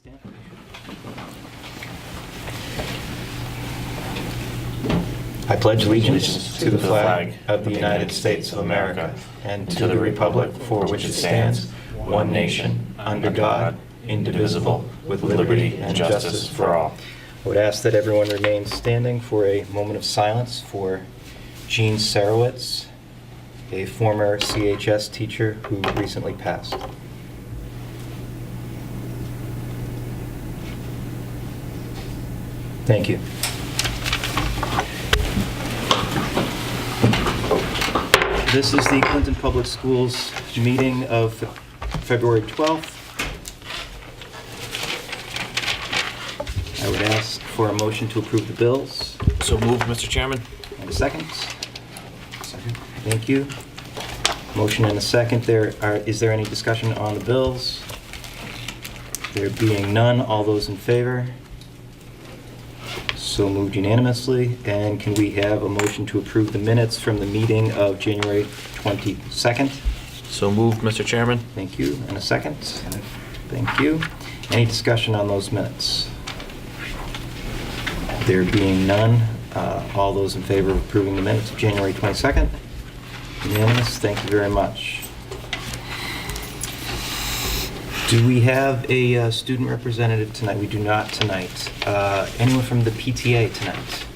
stand. I pledge allegiance to the flag of the United States of America and to the republic for which it stands, one nation, under God, indivisible, with liberty and justice for all. I would ask that everyone remain standing for a moment of silence for Jean Sarowitz, a former CHS teacher who recently passed. Thank you. This is the Clinton Public Schools meeting of February 12th. I would ask for a motion to approve the bills. So moved, Mr. Chairman. And a second? Second. Thank you. Motion and a second. Is there any discussion on the bills? There being none, all those in favor? So moved unanimously. And can we have a motion to approve the minutes from the meeting of January 22nd? So moved, Mr. Chairman. Thank you. And a second? Thank you. Any discussion on those minutes? There being none, all those in favor of approving the minutes of January 22nd? Unanimous. Thank you very much. Do we have a student representative tonight? We do not tonight. Anyone from the PTA tonight?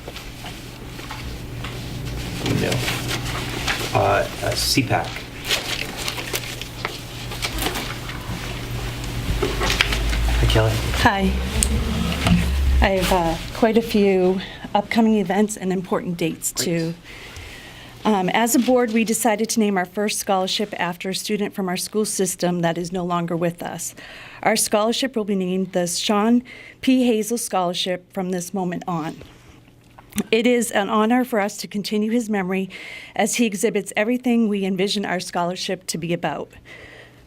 No. CPAC? Hi, Kelly. Hi. I have quite a few upcoming events and important dates too. As a board, we decided to name our first scholarship after a student from our school system that is no longer with us. Our scholarship will be named the Sean P. Hazel Scholarship from this moment on. It is an honor for us to continue his memory as he exhibits everything we envision our scholarship to be about.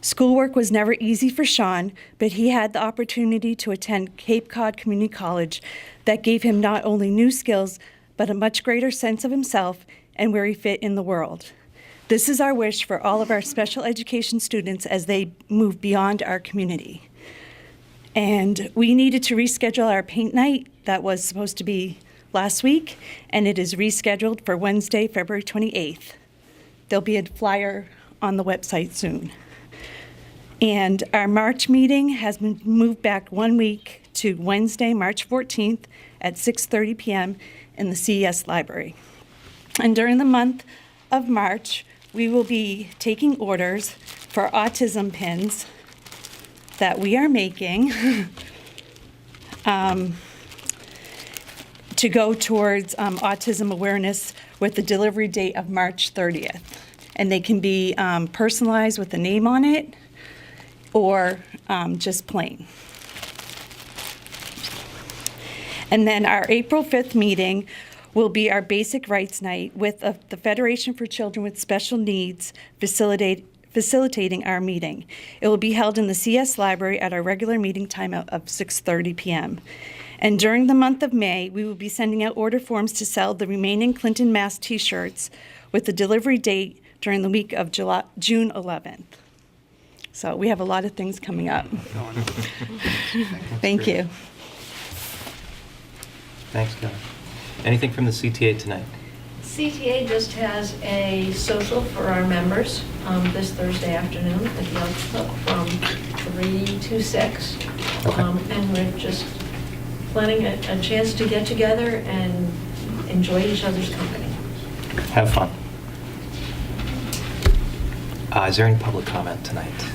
Schoolwork was never easy for Sean, but he had the opportunity to attend Cape Cod Community College that gave him not only new skills, but a much greater sense of himself and where he fit in the world. This is our wish for all of our special education students as they move beyond our community. And we needed to reschedule our paint night that was supposed to be last week, and it is rescheduled for Wednesday, February 28th. There'll be a flyer on the website soon. And our March meeting has been moved back 1 week to Wednesday, March 14th at 6:30 p.m. in the CES library. And during the month of March, we will be taking orders for autism pins that we are making to go towards autism awareness with the delivery date of March 30th. And they can be personalized with a name on it, or just plain. And then our April 5th meeting will be our basic rights night with the Federation for Children with Special Needs facilitating our meeting. It will be held in the CS Library at our regular meeting time of 6:30 p.m. And during the month of May, we will be sending out order forms to sell the remaining Clinton Mass t-shirts with the delivery date during the week of June 11th. So we have a lot of things coming up. Thank you. Thanks, Kelly. Anything from the CTA tonight? CTA just has a social for our members this Thursday afternoon at the Elks Club from 3 to 6. Okay. And we're just planning a chance to get together and enjoy each other's company. Have fun. Is there any public comment tonight?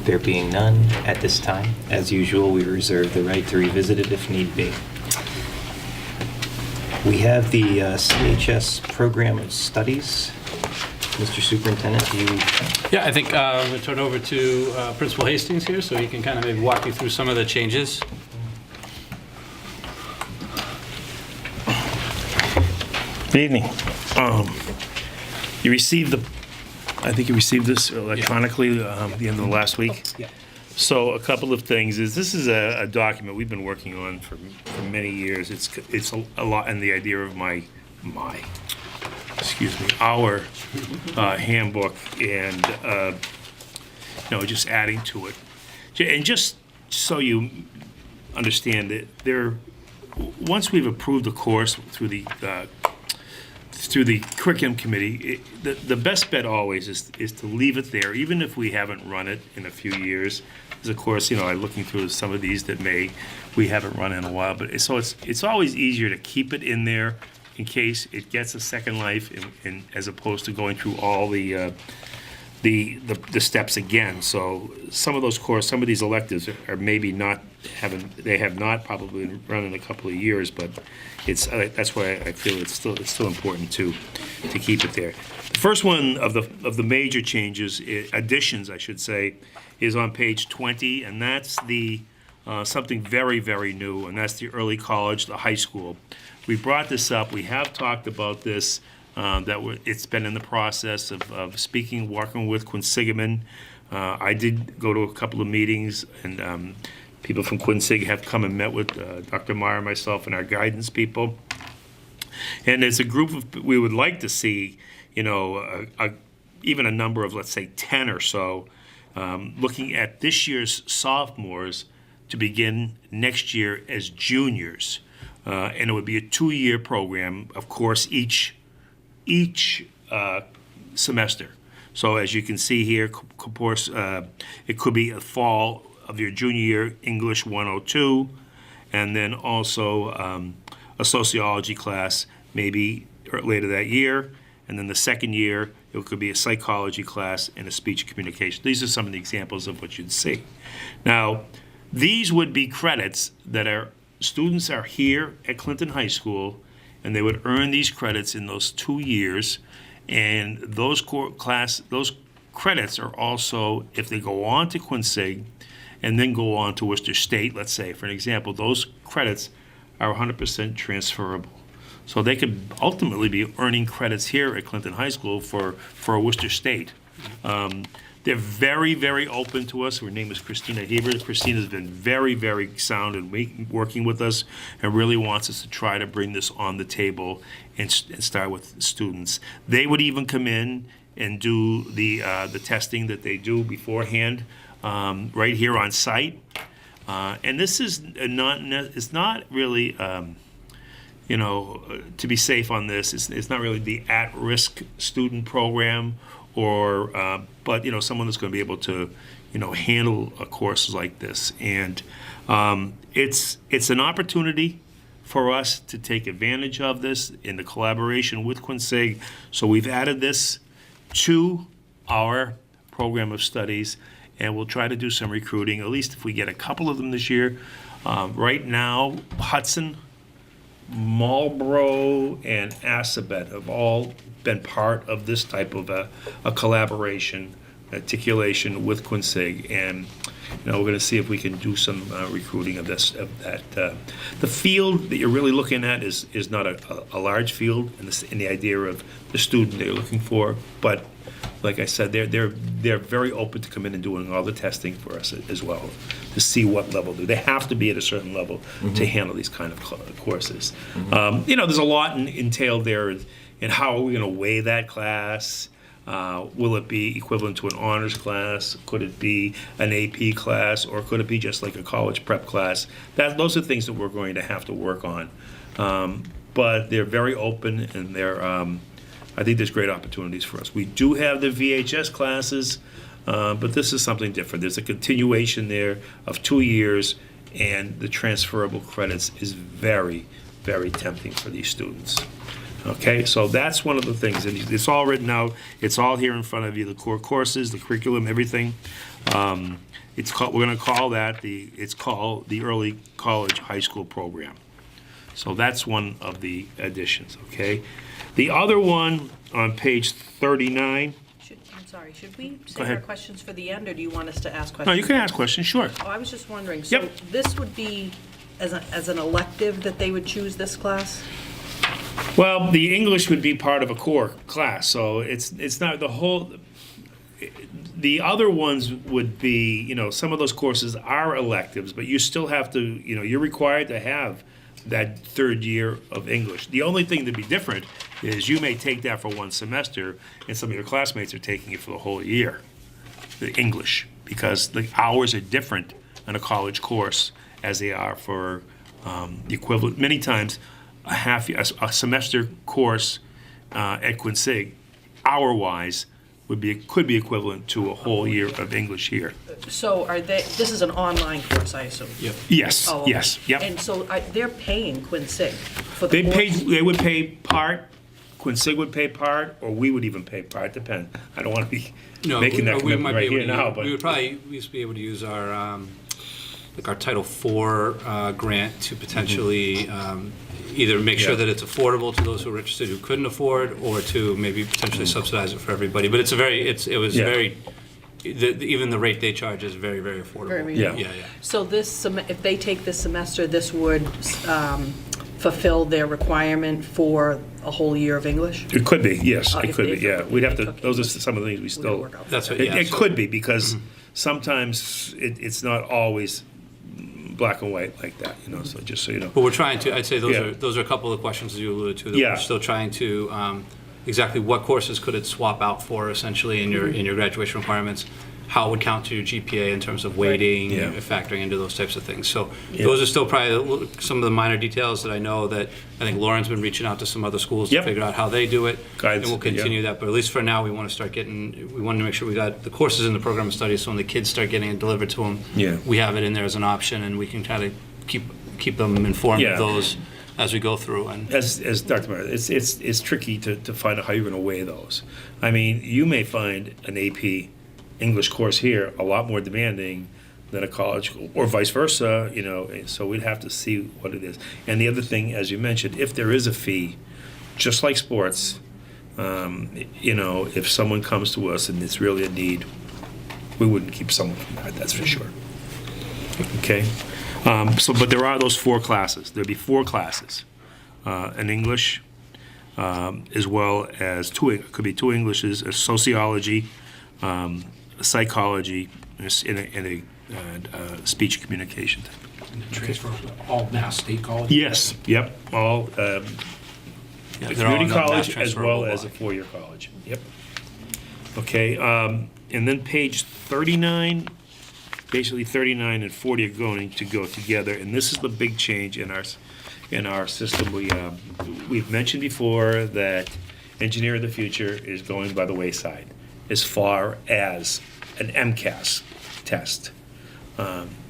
There being none at this time, as usual, we reserve the right to revisit it if need be. We have the CHS Program of Studies. Mr. Superintendent, do you? Yeah, I think I'm going to turn over to Principal Hastings here, so he can kind of maybe walk you through some of the changes. Good evening. You received I think you received this electronically the end of last week. Yeah. So a couple of things is this is a document we've been working on for many years. It's a lot, and the idea of our handbook and just adding to it. And just so you understand it, once we've approved the course through the curriculum committee, the best bet always is to leave it there, even if we haven't run it in a few years. Because of course, I'm looking through some of these that we haven't run in a while, but so it's always easier to keep it in there in case it gets a second life, as opposed to going through all the steps again. So some of these electives are maybe not they have not probably run in a couple of years, but that's why I feel it's still important to keep it there. The first one of the major changes, additions I should say, is on page 20, and that's something very, very new, and that's the early college, the high school. We brought this up. We have talked about this. It's been in the process of speaking, working with Quinsigamond. I did go to a couple of meetings, and people from Quinsig have come and met with Dr. Meyer, myself, and our guidance people. And as a group we would like to see, even a number of, let's say, 10 or so, looking at this year's sophomores to begin next year as juniors. And it would be a 2-year program, of course, each semester. So as you can see here, of course, it could be a fall of your junior year English 102, and then also a sociology class maybe later that year, and then the second year it could be a psychology class and a speech communication. These are some of the examples of what you'd see. Now, these would be credits that students are here at Clinton High School, and they would earn these credits in those 2 years, and those credits are also, if they go on to Quinsig and then go on to Worcester State, let's say, for an example, those credits are 100% transferable. So they could ultimately be earning credits here at Clinton High School for Worcester State. They're very, very open to us. Her name is Christina Hebert. Christina's been very, very sound in working with us and really wants us to try to bring this on the table and start with students. They would even come in and do the testing that they do beforehand right here on site. And this is it's not really, to be safe on this, it's not really the at-risk student program, but someone that's going to be able to handle a course like this. And it's an opportunity for us to take advantage of this in the collaboration with Quinsig. So we've added this to our program of studies, and we'll try to do some recruiting, at least if we get a couple of them this year. Right now, Hudson, Marlboro, and Assabet have all been part of this type of a collaboration, articulation with Quinsig, and we're going to see if we can do some recruiting of that. The field that you're really looking at is not a large field in the idea of the student they're looking for, but like I said, they're very open to come in and doing all the testing for us as well to see what level they have to be at a certain level to handle these kind of courses. There's a lot entailed there in how are we going to weigh that class. Will it be equivalent to an honors class? Could it be an AP class, or could it be just like a college prep class? Those are things that we're going to have to work on. But they're very open, and I think there's great opportunities for us. We do have the VHS classes, but this is something different. There's a continuation there of 2 years, and the transferable credits is very, very tempting for these students. Okay, so that's one of the things, and it's all written out. It's all here in front of you, the core courses, the curriculum, everything. We're going to call that it's called the Early College High School Program. So that's one of the additions, okay? The other one on page 39. I'm sorry, should we Go save our ahead. questions for the end, or do you want us to ask questions? No, you can ask questions, sure. Oh, I was just wondering, so Yep. this would be as an elective that they would choose this class? Well, the English would be part of a core class, so it's not the whole. The other ones would be, some of those courses are electives, but you still have to, you're required to have that third year of English. The only thing that'd be different is you may take that for one semester, and some of your classmates are taking it for the whole year, the English. because the hours are different in a college course as they are for the equivalent. Many times, a semester course at Quincy, hour-wise, could be equivalent to a whole year of English here. So this is an online course, I assume? Yep. Yes, Oh, okay. yes, yep. And so they're paying Quincy for the They would pay part, Quincy would pay part, or we would even pay part, depend. I don't want to be No, making that we commitment might be right able here to now, use- but. We would probably used to be able to use our, like our Title IV grant to potentially either make sure Yeah. that it's affordable to those who are interested who couldn't afford, or to maybe potentially subsidize it for everybody. But it was Yeah. very, even the rate they charge is very, very affordable. Very Yeah. Yeah. So if they take this semester, this would fulfill their requirement for a whole year of English? It could be, yes, it If could they- be, yeah. We'd have to, if they those are took some of the things we Would it still. work out? That's what, It yeah. it so- could be, because sometimes it's not always black and white like that, so just so you know. But we're trying to, I'd say Yeah. those are a couple of the questions you alluded to, that Yeah. we're still trying to, exactly what courses could it swap out for essentially in your graduation requirements? How it would count to your GPA in terms of weighting, Yeah. factoring into those types of things. So Yeah. those are still probably some of the minor details that I know that I think Lauren's been reaching out to some other schools to Yep. figure out how they do it. Guides, And we'll continue that, but at least for now, we want to start getting, we want to make sure we got the courses in the program of studies, so when the kids start getting it delivered to them, Yeah. we have it in there as an option, and we can kind of keep them informed Yeah. of those as we go through. And As Dr. Meyer, it's tricky to find out how you're going to weigh those. I mean, you may find an AP English course here a lot more demanding than a college, or vice versa, so we'd have to see what it is. And the other thing, as you mentioned, if there is a fee, just like sports, if someone comes to us and it's really a need, we wouldn't keep someone from that, that's for sure. Okay? But there are those 4 classes. There'd be 4 classes. An English, as well as it could be 2 Englishes, a sociology, a psychology, and a speech communication. Transfer all Mass State College? Yes, yep, all, yeah, a they're all community in the mass college as transferable well as a block. 4-year college. Yep. Okay, and then page 39, basically 39 and 40 are going to go together, and this is the big change in our system. We've mentioned before that Engineer of the Future is going by the wayside as far as an MCAS test.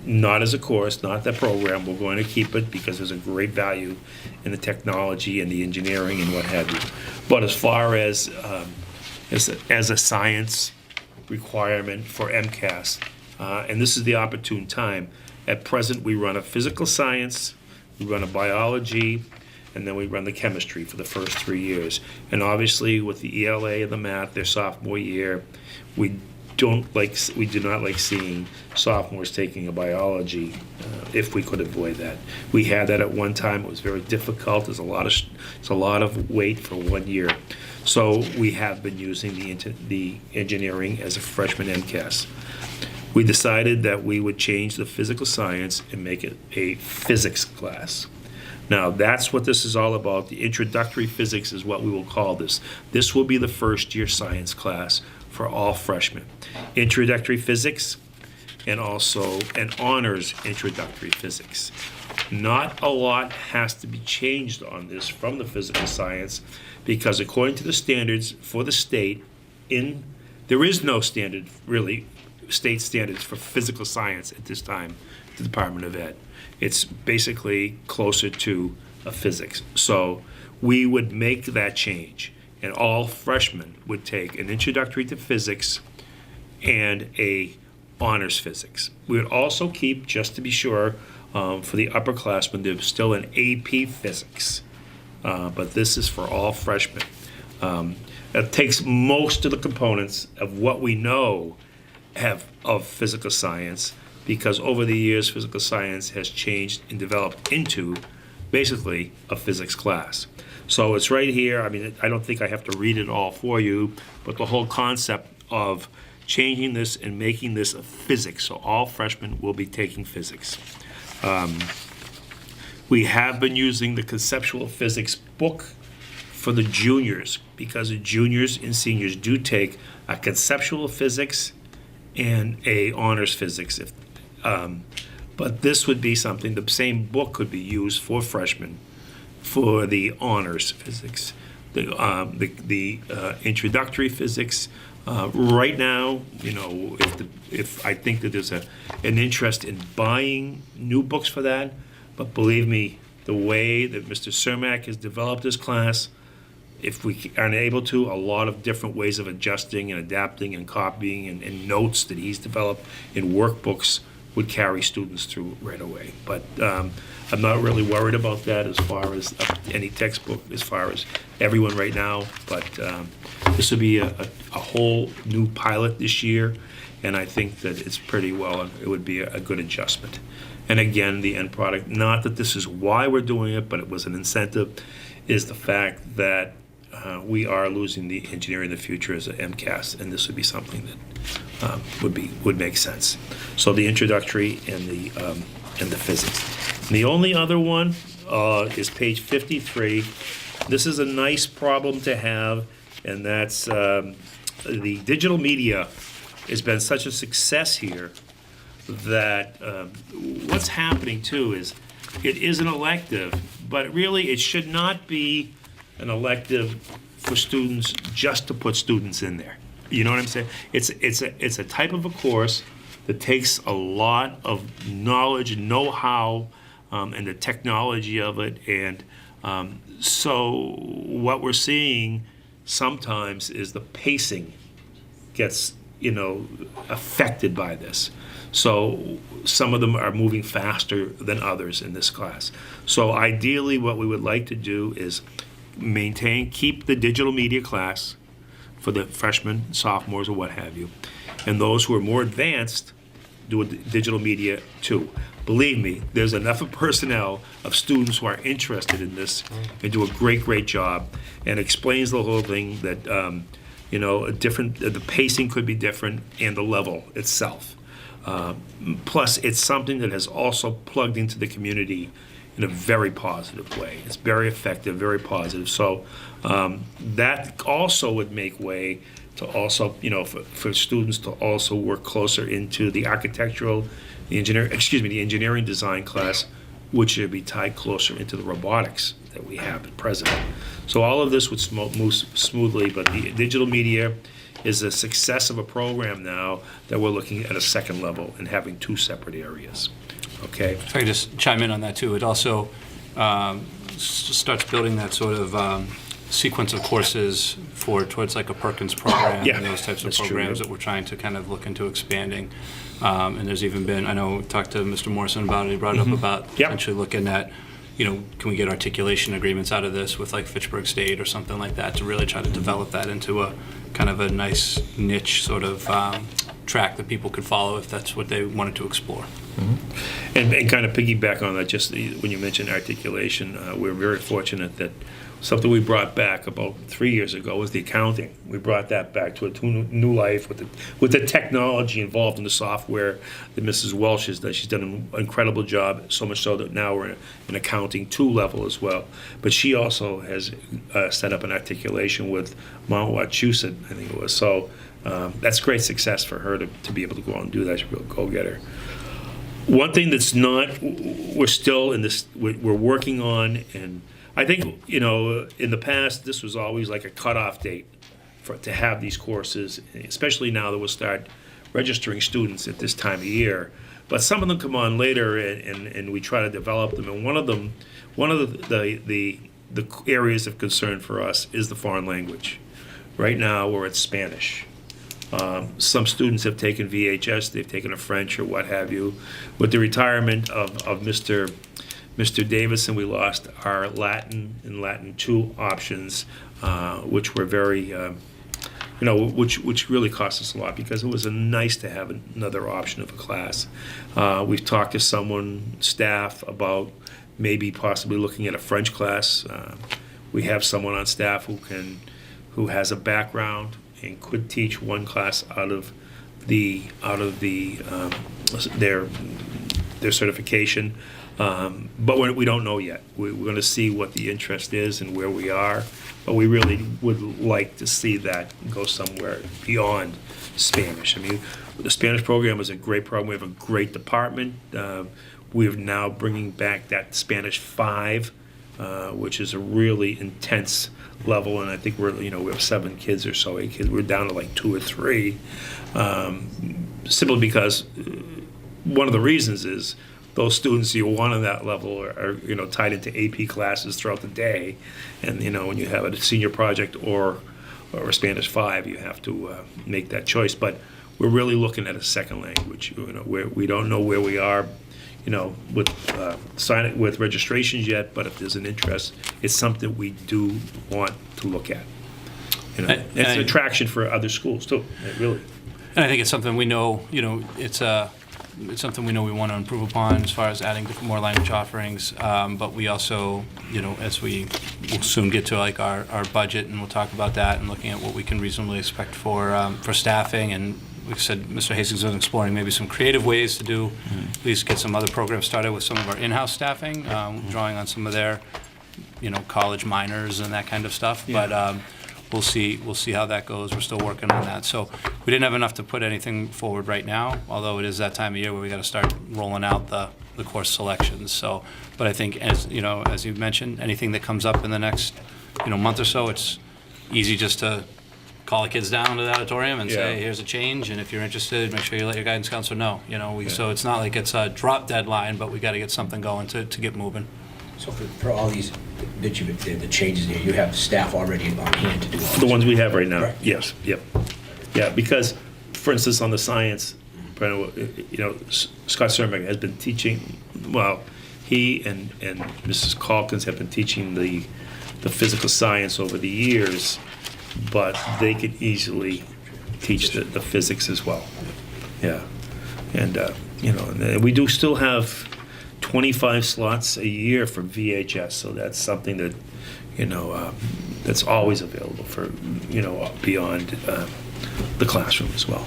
Not as a course, not that program. We're going to keep it because there's a great value in the technology and the engineering and what have you. But as far as a science requirement for MCAS, and this is the opportune time. At present, we run a physical science, we run a biology, and then we run the chemistry for the first 3 years. And obviously, with the ELA and the math, their sophomore year, we do not like seeing sophomores taking a biology if we could avoid that. We had that at one time. It was very difficult. It's a lot of weight for 1 year. So we have been using the engineering as a freshman MCAS. We decided that we would change the physical science and make it a physics class. Now, that's what this is all about. The introductory physics is what we will call this. This will be the first year science class for all freshmen. Introductory physics and also an honors introductory physics. Not a lot has to be changed on this from the physical science because according to the standards for the state, there is no standard, really, state standards for physical science at this time, the Department of Ed. It's basically closer to a physics. So we would make that change, and all freshmen would take an introductory to physics and a honors physics. We would also keep, just to be sure, for the upperclassmen, there's still an AP physics, but this is for all freshmen. It takes most of the components of what we know of physical science, because over the years, physical science has changed and developed into basically a physics class. So it's right here. I mean, I don't think I have to read it all for you, but the whole concept of changing this and making this a physics, so all freshmen will be taking physics. We have been using the conceptual physics book for the juniors, because the juniors and seniors do take a conceptual physics and a honors physics. But this would be something, the same book could be used for freshmen for the honors physics, the introductory physics. Right now, if I think that there's an interest in buying new books for that, but believe me, the way that Mr. Cermak has developed this class, if we are able to, a lot of different ways of adjusting and adapting and copying and notes that he's developed in workbooks would carry students through right away. But I'm not really worried about that as far as any textbook, as far as everyone right now. But this would be a whole new pilot this year, and I think that it's pretty well, it would be a good adjustment. And again, the end product, not that this is why we're doing it, but it was an incentive, is the fact that we are losing the Engineering of the Future as an MCAS, and this would be something that would make sense. So the introductory and the physics. And the only other one is page 53. This is a nice problem to have, and that's the digital media has been such a success here that what's happening too is it is an elective, but really it should not be an elective for students just to put students in there. You know what I'm saying? It's a type of a course that takes a lot of knowledge and know-how and the technology of it, and so what we're seeing sometimes is the pacing gets affected by this. So some of them are moving faster than others in this class. So ideally, what we would like to do is keep the digital media class for the freshmen, sophomores, or what have you. And those who are more advanced, do a digital media too. Believe me, there's enough of personnel of students who are interested in this and do a great job, and explains the whole thing that, the pacing could be different and the level itself. Plus, it's something that has also plugged into the community in a very positive way. It's very effective, very positive. So that also would make way to also, for students to also work closer into the the engineering design class, which should be tied closer into the robotics that we have at present. So all of this would move smoothly, but the digital media is a success of a program now that we're looking at a second level and having two separate areas. Okay? If I could just chime in on that too, it also starts building that sort of sequence of courses towards like a Perkins program Yeah, and those types of that's true, programs yeah. that we're trying to kind of look into expanding. And there's even been, I know, talked to Mr. Morrison about it, he brought it up about Yep. potentially looking at, can we get articulation agreements out of this with like Fitchburg State or something like that to really try to develop that into a kind of a nice niche sort of track that people could follow if that's what they wanted to explore. And kind of piggyback on that, just when you mentioned articulation, we're very fortunate that something we brought back about 3 years ago was the accounting. We brought that back to a new life with the technology involved in the software that Mrs. Welsh has done. She's done an incredible job, so much so that now we're in accounting 2 level as well. But she also has set up an articulation with Mount Wachusett, I think it was. So that's great success for her to be able to go out and do that. She's a real go-getter. One thing that's not, we're still in this, we're working on, and I think, in the past, this was always like a cutoff date to have these courses, especially now that we'll start registering students at this time of year. But some of them come on later, and we try to develop them. And one of the areas of concern for us is the foreign language. Right now, we're at Spanish. Some students have taken VHS, they've taken a French or what have you. With the retirement of Mr. Davison, we lost our Latin and Latin 2 options, which were very, which really cost us a lot because it was nice to have another option of a class. We've talked to staff about maybe possibly looking at a French class. We have someone on staff who has a background and could teach one class out of their certification. But we don't know yet. We're going to see what the interest is and where we are. But we really would like to see that go somewhere beyond Spanish. I mean, The Spanish program is a great program. We have a great department. We're now bringing back that Spanish 5, which is a really intense level, and I think we have 7 kids or so, 8 kids. We're down to like 2 or 3, simply because one of the reasons is those students you want on that level are tied into AP classes throughout the day, and when you have a senior project or a Spanish 5, you have to make that choice. But we're really looking at a second language. Where we don't know where we are, with registrations yet. But if there's an interest, it's something we do want to look at. It's an attraction for other schools too. Really. And I think it's something we know, it's something we know we want to improve upon as far as adding more language offerings. But we also, as we'll soon get to like our budget, and we'll talk about that and looking at what we can reasonably expect for staffing. And we said Mr. Hastings was exploring maybe some creative ways to do, at least get some other programs started with some of our in-house staffing, drawing on some of their, college minors and that kind of stuff. Yeah. But we'll see how that goes. We're still working on that. So we didn't have enough to put anything forward right now, although it is that time of year where we got to start rolling out the course selections. So, but I think as you mentioned, anything that comes up in the next month or so, it's easy just to call the kids down to the auditorium and say, here's a change, and if you're interested, make sure you let your guidance counselor know. So it's not like it's a drop deadline, but we got to get something going to get moving. So for all these, the changes there, you have staff already on hand to do all this? The ones we have right now, Right. yes, yep. Yeah, because, for instance, on the science, Scott Cermak has been teaching, well, he and Mrs. Calkins have been teaching the physical science over the years, but they could easily teach the physics as well. Yeah. And, and we do still have 25 slots a year for VHS, so that's something that, that's always available for, beyond the classroom as well.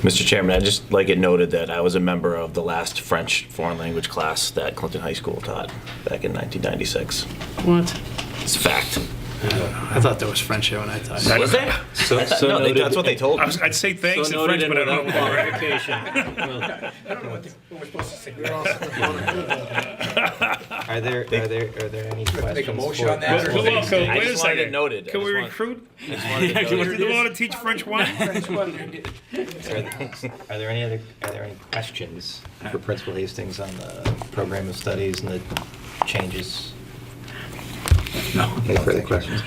Mr. Chairman, I'd just like it noted that I was a member of the last French foreign language class that Clinton High School taught back in 1996. What? It's a fact. I thought there was French here when I thought. Was there? No, that's what they told me. I'd say thanks in French, but I don't know why. Are there any questions? Make a motion on that, or- Wait I a just wanted it second. noted. Can we recruit? Can Do you want to teach French 1? Are there any questions for Principal Hastings on the program of studies and the changes? No. Any further questions?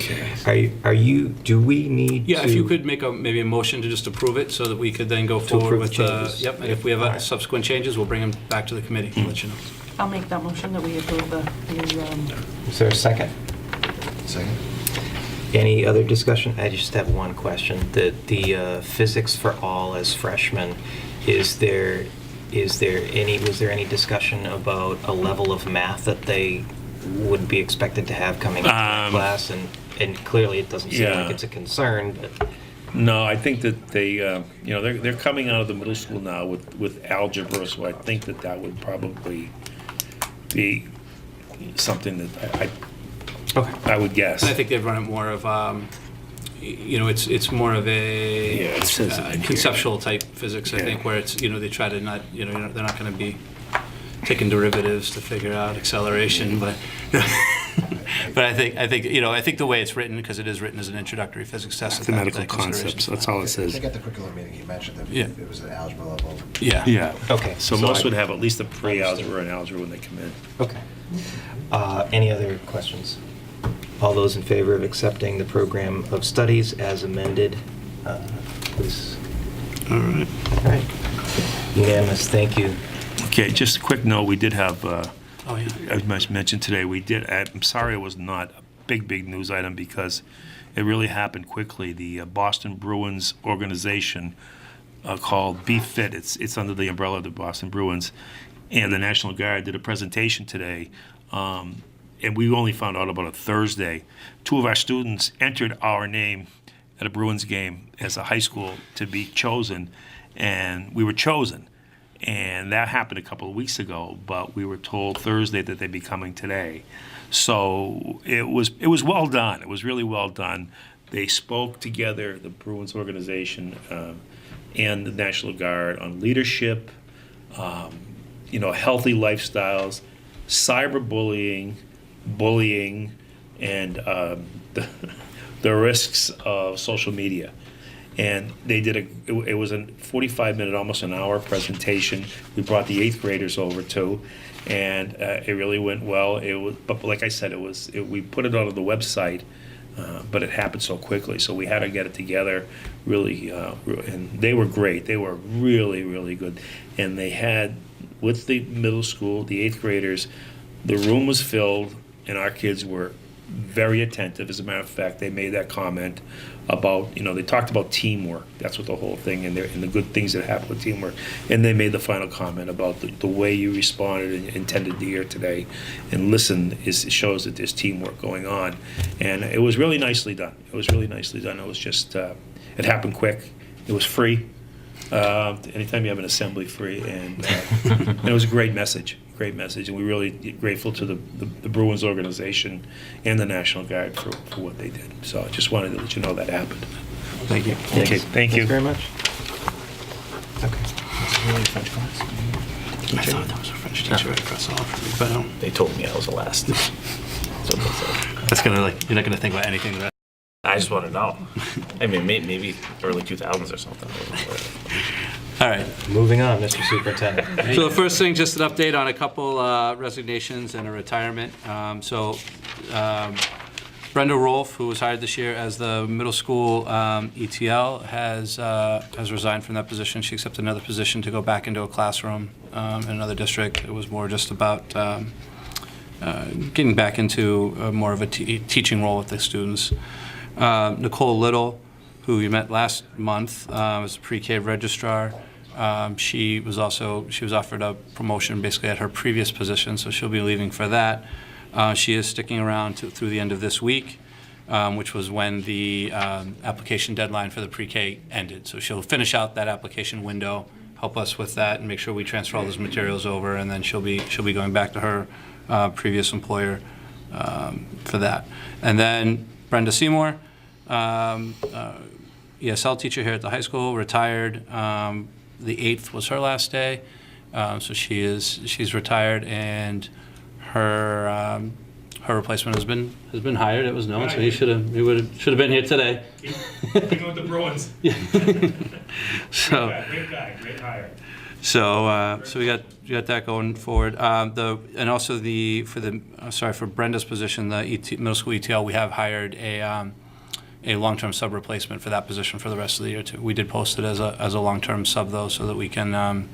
Do we need to? Yeah, if you could make maybe a motion to just approve it so that we could then go forward approve with the changes. Yep, and if we have All right. subsequent changes, we'll bring them back to the committee and let you know. I'll make that motion that we approve the Is there a second? Second. Any other discussion? I just have one question. The physics for all as freshmen, was there any discussion about a level of math that they would be expected to have coming into class? And clearly it doesn't seem like it's a concern, but No, I think that they, they're coming out of the middle school now with algebra, so I think that would probably be something that I would guess. And I think they've run it more of, it's more of a Yeah, it says it in here. conceptual type physics, I Yeah. think, where it's, they try to not, they're not going to be taking derivatives to figure out acceleration, but but I think the way it's written, because it is written as an introductory physics test. Mathematical concepts, that's all it I says. think at the curriculum meeting, you mentioned that Yeah. it was an algebra level. Yeah. Yeah. Okay, So so most I- would have at least a pre-algebra and algebra when they come in. okay. Any other questions? All those in favor of accepting the program of studies as amended, please. All right. All right. Unanimous, thank you. Okay, just a quick note, we did have, Oh, yeah. as mentioned today, I'm sorry it was not a big news item because it really happened quickly. The Boston Bruins organization called Be Fit, it's under the umbrella of the Boston Bruins, and the National Guard did a presentation today, and we only found out about it Thursday. 2 of our students entered our name at a Bruins game as a high school to be chosen, and we were chosen. And that happened a couple of weeks ago, but we were told Thursday that they'd be coming today. So it was well done. It was really well done. They spoke together, the Bruins organization, and the National Guard on leadership, healthy lifestyles, cyberbullying, bullying, and the risks of social media. And they did it was a 45-minute, almost an hour presentation. We brought the 8th graders over too, and it really went well. But like I said, we put it on the website, but it happened so quickly, so we had to get it together really, and they were great. They were really, really good. And they had, with the middle school, the 8th graders, the room was filled, and our kids were very attentive. As a matter of fact, they made that comment about, they talked about teamwork. That's what the whole thing, and the good things that happen with teamwork. And they made the final comment about the way you responded and intended to hear today and listen shows that there's teamwork going on. And it was really nicely done. It was just, it happened quick. It was free. Anytime you have an assembly free, and it was a great message, and we're really grateful to the Bruins organization and the National Guard for what they did. So I just wanted to let you know that happened. Thank you. Okay, thank you. Thanks very much. Okay. I thought that was a French teacher right across the hall from me, but They told me I was the last. That's what they said. that's gonna you're not gonna think about anything. I just want to know. I mean, maybe early 2000s or something. All right. Moving on, Mr. Superintendent. So the first thing, just an update on a couple resignations and a retirement. Brenda Rolfe, who was hired this year as the middle school ETL, has resigned from that position. She accepted another position to go back into a classroom in another district. It was more just about getting back into more of a teaching role with the students. Nicole Little, who you met last month, was a pre-K registrar. She was offered a promotion basically at her previous position, so she'll be leaving for that. She is sticking around through the end of this week, which was when the application deadline for the pre-K ended. So she'll finish out that application window, help us with that, and make sure we transfer all those materials over, and then she'll be going back to her previous employer for that. And then Brenda Seymour, ESL teacher here at the high school, retired. The 8th was her last day, so she's retired, and her replacement has been hired. It was known, so he should have been here today. Even with the Bruins. So Great guy, great hire. So we got that going forward. For Brenda's position, the middle school ETL, we have hired a long-term sub replacement for that position for the rest of the year too. We did post it as a long-term sub though, so that we can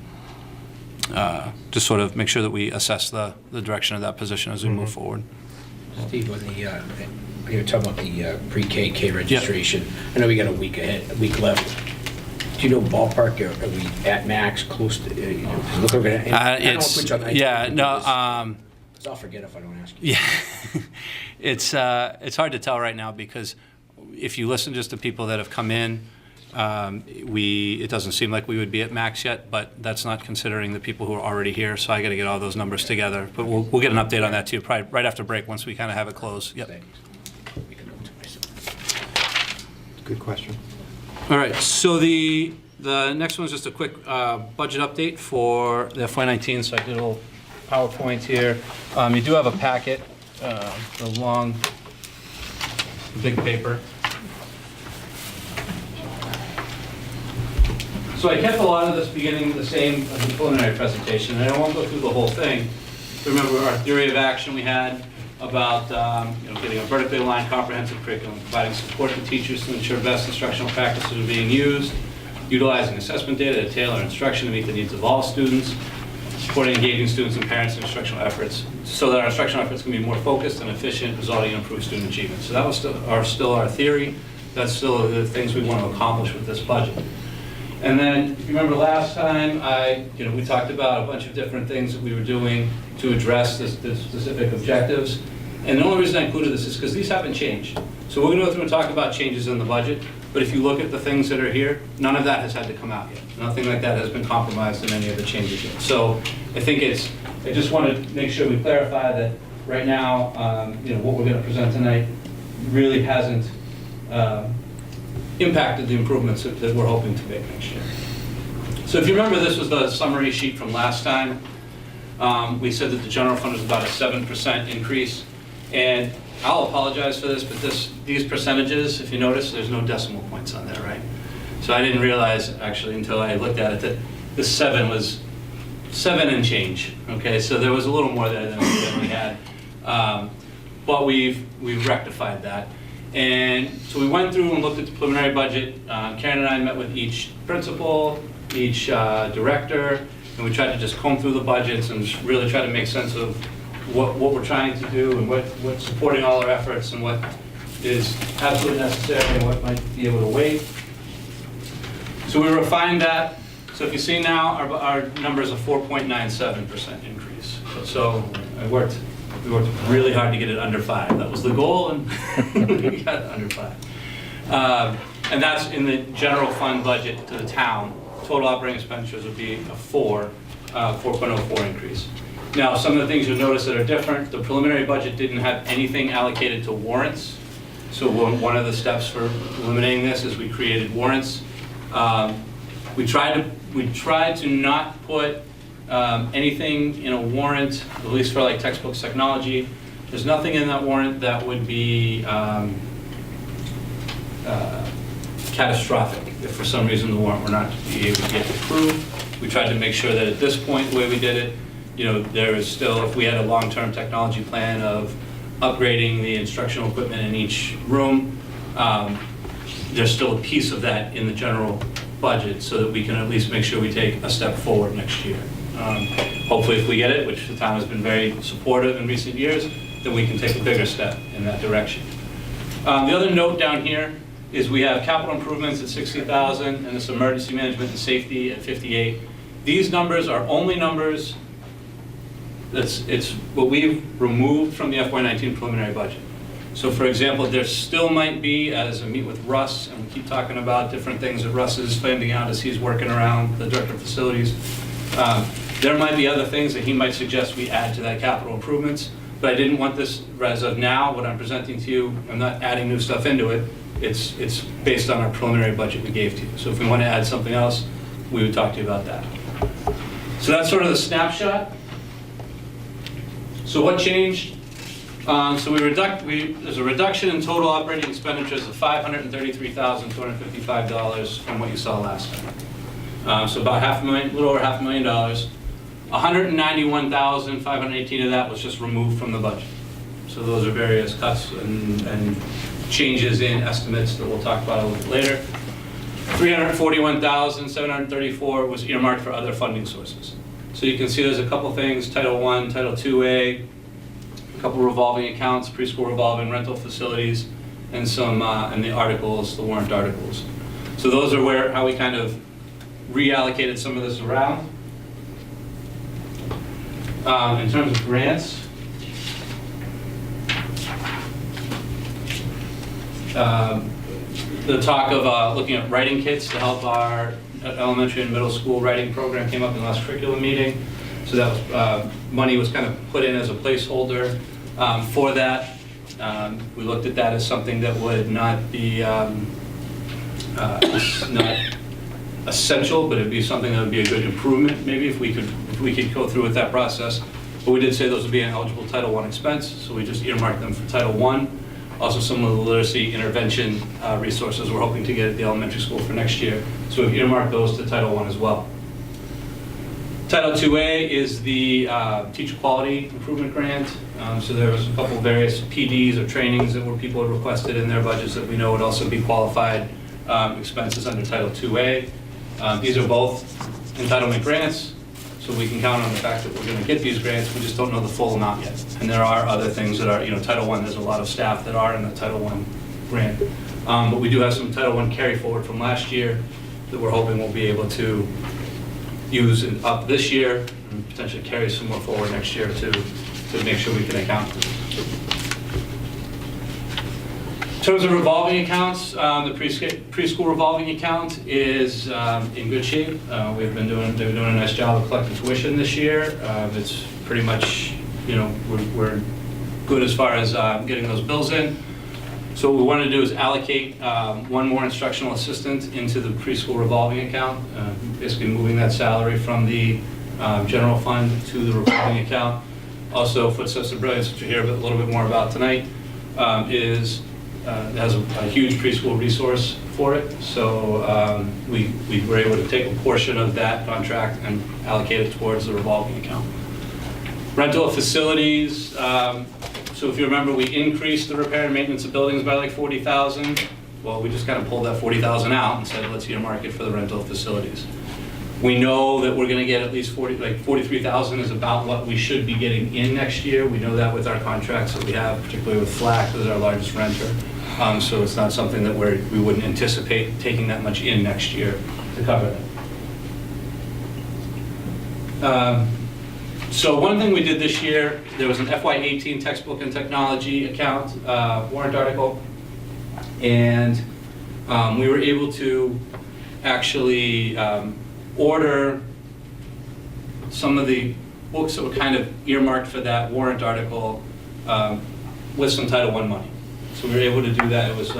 just sort of make sure that we assess the direction of that position as we move forward. Steve, when you're talking about the pre-K registration, I know we got a week left. Do you know ballpark? Are we at max, close to? Look, we're gonna. I'll forget if I don't ask you. Yeah, it's hard to tell right now because if you listen just to people that have come in, it doesn't seem like we would be at max yet, but that's not considering the people who are already here. So I got to get all those numbers together. But we'll get an update on that too, probably right after break once we kind of have it closed. Yep. Good question. All right. So the next one is just a quick budget update for the FY19. So I did a little PowerPoint here. You do have a packet, the long, big paper. So I kept a lot of this beginning the same as the preliminary presentation, and I won't go through the whole thing. Remember our theory of action we had about getting a vertically aligned comprehensive curriculum, providing support to teachers to ensure best instructional practices are being used, utilizing assessment data to tailor instruction to meet the needs of all students, supporting engaging students and parents in instructional efforts so that our instructional efforts can be more focused and efficient, resulting in improved student achievement. So that was still our theory. That's still the things we want to accomplish with this budget. And then, if you remember last time, we talked about a bunch of different things that we were doing to address the specific objectives. And the only reason I included this is because these haven't changed. So we're going to go through and talk about changes in the budget. But if you look at the things that are here, none of that has had to come out yet. Nothing like that has been compromised in any of the changes yet. So I think I just want to make sure we clarify that right now, what we're going to present tonight really hasn't impacted the improvements that we're hoping to make next year. So if you remember, this was the summary sheet from last time. We said that the general fund was about a 7% increase. And I'll apologize for this, but these percentages, if you notice, there's no decimal points on there, right? So I didn't realize, actually, until I looked at it, that the 7 was 7 and change, okay? So there was a little more there than we had. But we've rectified that. And so we went through and looked at the preliminary budget. Karen and I met with each principal, each director, and we tried to just comb through the budgets and just really try to make sense of what we're trying to do and what's supporting all our efforts and what is absolutely necessary and what might be able to wait. So we refined that. So if you see now, our number is a 4.97% increase. So we worked really hard to get it under 5. That was the goal, and we got it under 5. And that's in the general fund budget to the town. Total operating expenditures would be a 4.04 increase. Now, some of the things you'll notice that are different, the preliminary budget didn't have anything allocated to warrants. So one of the steps for eliminating this is we created warrants. We tried to not put anything in a warrant, at least for like textbooks technology. There's nothing in that warrant that would be catastrophic if for some reason the warrant were not to be able to get approved. We tried to make sure that at this point, the way we did it, there is still, if we had a long-term technology plan of upgrading the instructional equipment in each room, there's still a piece of that in the general budget so that we can at least make sure we take a step forward next year. Hopefully if we get it, which the town has been very supportive in recent years, then we can take a bigger step in that direction. The other note down here is we have capital improvements at 60,000 and this emergency management and safety at 58. These numbers are only numbers, it's what we've removed from the FY19 preliminary budget. So for example, there still might be, as I meet with Russ, and we keep talking about different things that Russ is finding out as he's working around, the director of facilities, there might be other things that he might suggest we add to that capital improvements, but I didn't want this, as of now, what I'm presenting to you, I'm not adding new stuff into it, it's based on our preliminary budget we gave to you. So if we want to add something else, we would talk to you about that. So that's sort of the snapshot. So what changed? So there's a reduction in total operating expenditures of $533,255 from what you saw last time. So about a little over $500,000. $191,518 of that was just removed from the budget. So those are various cuts and changes in estimates that we'll talk about a little bit later. $341,734 was earmarked for other funding sources. So you can see there's a couple things, Title I, Title IIA, a couple revolving accounts, preschool revolving rental facilities, and some and the articles, the warrant articles. So those are how we kind of reallocated some of this around. In terms of grants, the talk of looking at writing kits to help our elementary and middle school writing program came up in the last curriculum meeting. So that was, money was kind of put in as a placeholder for that. We looked at that as something that would not be not essential, but it'd be something that would be a good improvement maybe if we could go through with that process. But we did say those would be an eligible Title I expense, so we just earmarked them for Title I. Also some of the literacy intervention resources we're hoping to get at the elementary school for next year. So we've earmarked those to Title I as well. Title IIA is the teacher quality improvement grant. So there was a couple of various PDs or trainings that people had requested in their budgets that we know would also be qualified expenses under Title IIA. These are both entitlement grants, so we can count on the fact that we're going to get these grants. We just don't know the full amount yet. And there are other things that are, Title I, there's a lot of staff that are in the Title I grant. But we do have some Title I carry forward from last year that we're hoping we'll be able to use up this year and potentially carry some more forward next year to make sure we can account for this. In terms of revolving accounts, the preschool revolving account is in good shape. They've been doing a nice job of collecting tuition this year. It's pretty much, we're good as far as getting those bills in. So what we want to do is allocate one more instructional assistant into the preschool revolving account, basically moving that salary from the general fund to the revolving account. Also, Footsteps of Brilliance, which you'll hear a little bit more about tonight, has a huge preschool resource for it. So we were able to take a portion of that contract and allocate it towards the revolving account. Rental of facilities. So if you remember, we increased the repair and maintenance of buildings by like 40,000. Well, we just kind of pulled that 40,000 out and said, let's earmark it for the rental of facilities. We know that we're going to get at least 43,000 is about what we should be getting in next year. We know that with our contracts that we have, particularly with FLAC, who's our largest renter. So it's not something that we wouldn't anticipate taking that much in next year to cover that. So one thing we did this year, there was an FY18 textbook and technology account warrant article, and we were able to actually order some of the books that were kind of earmarked for that warrant article with some Title I money. So we were able to do that. It was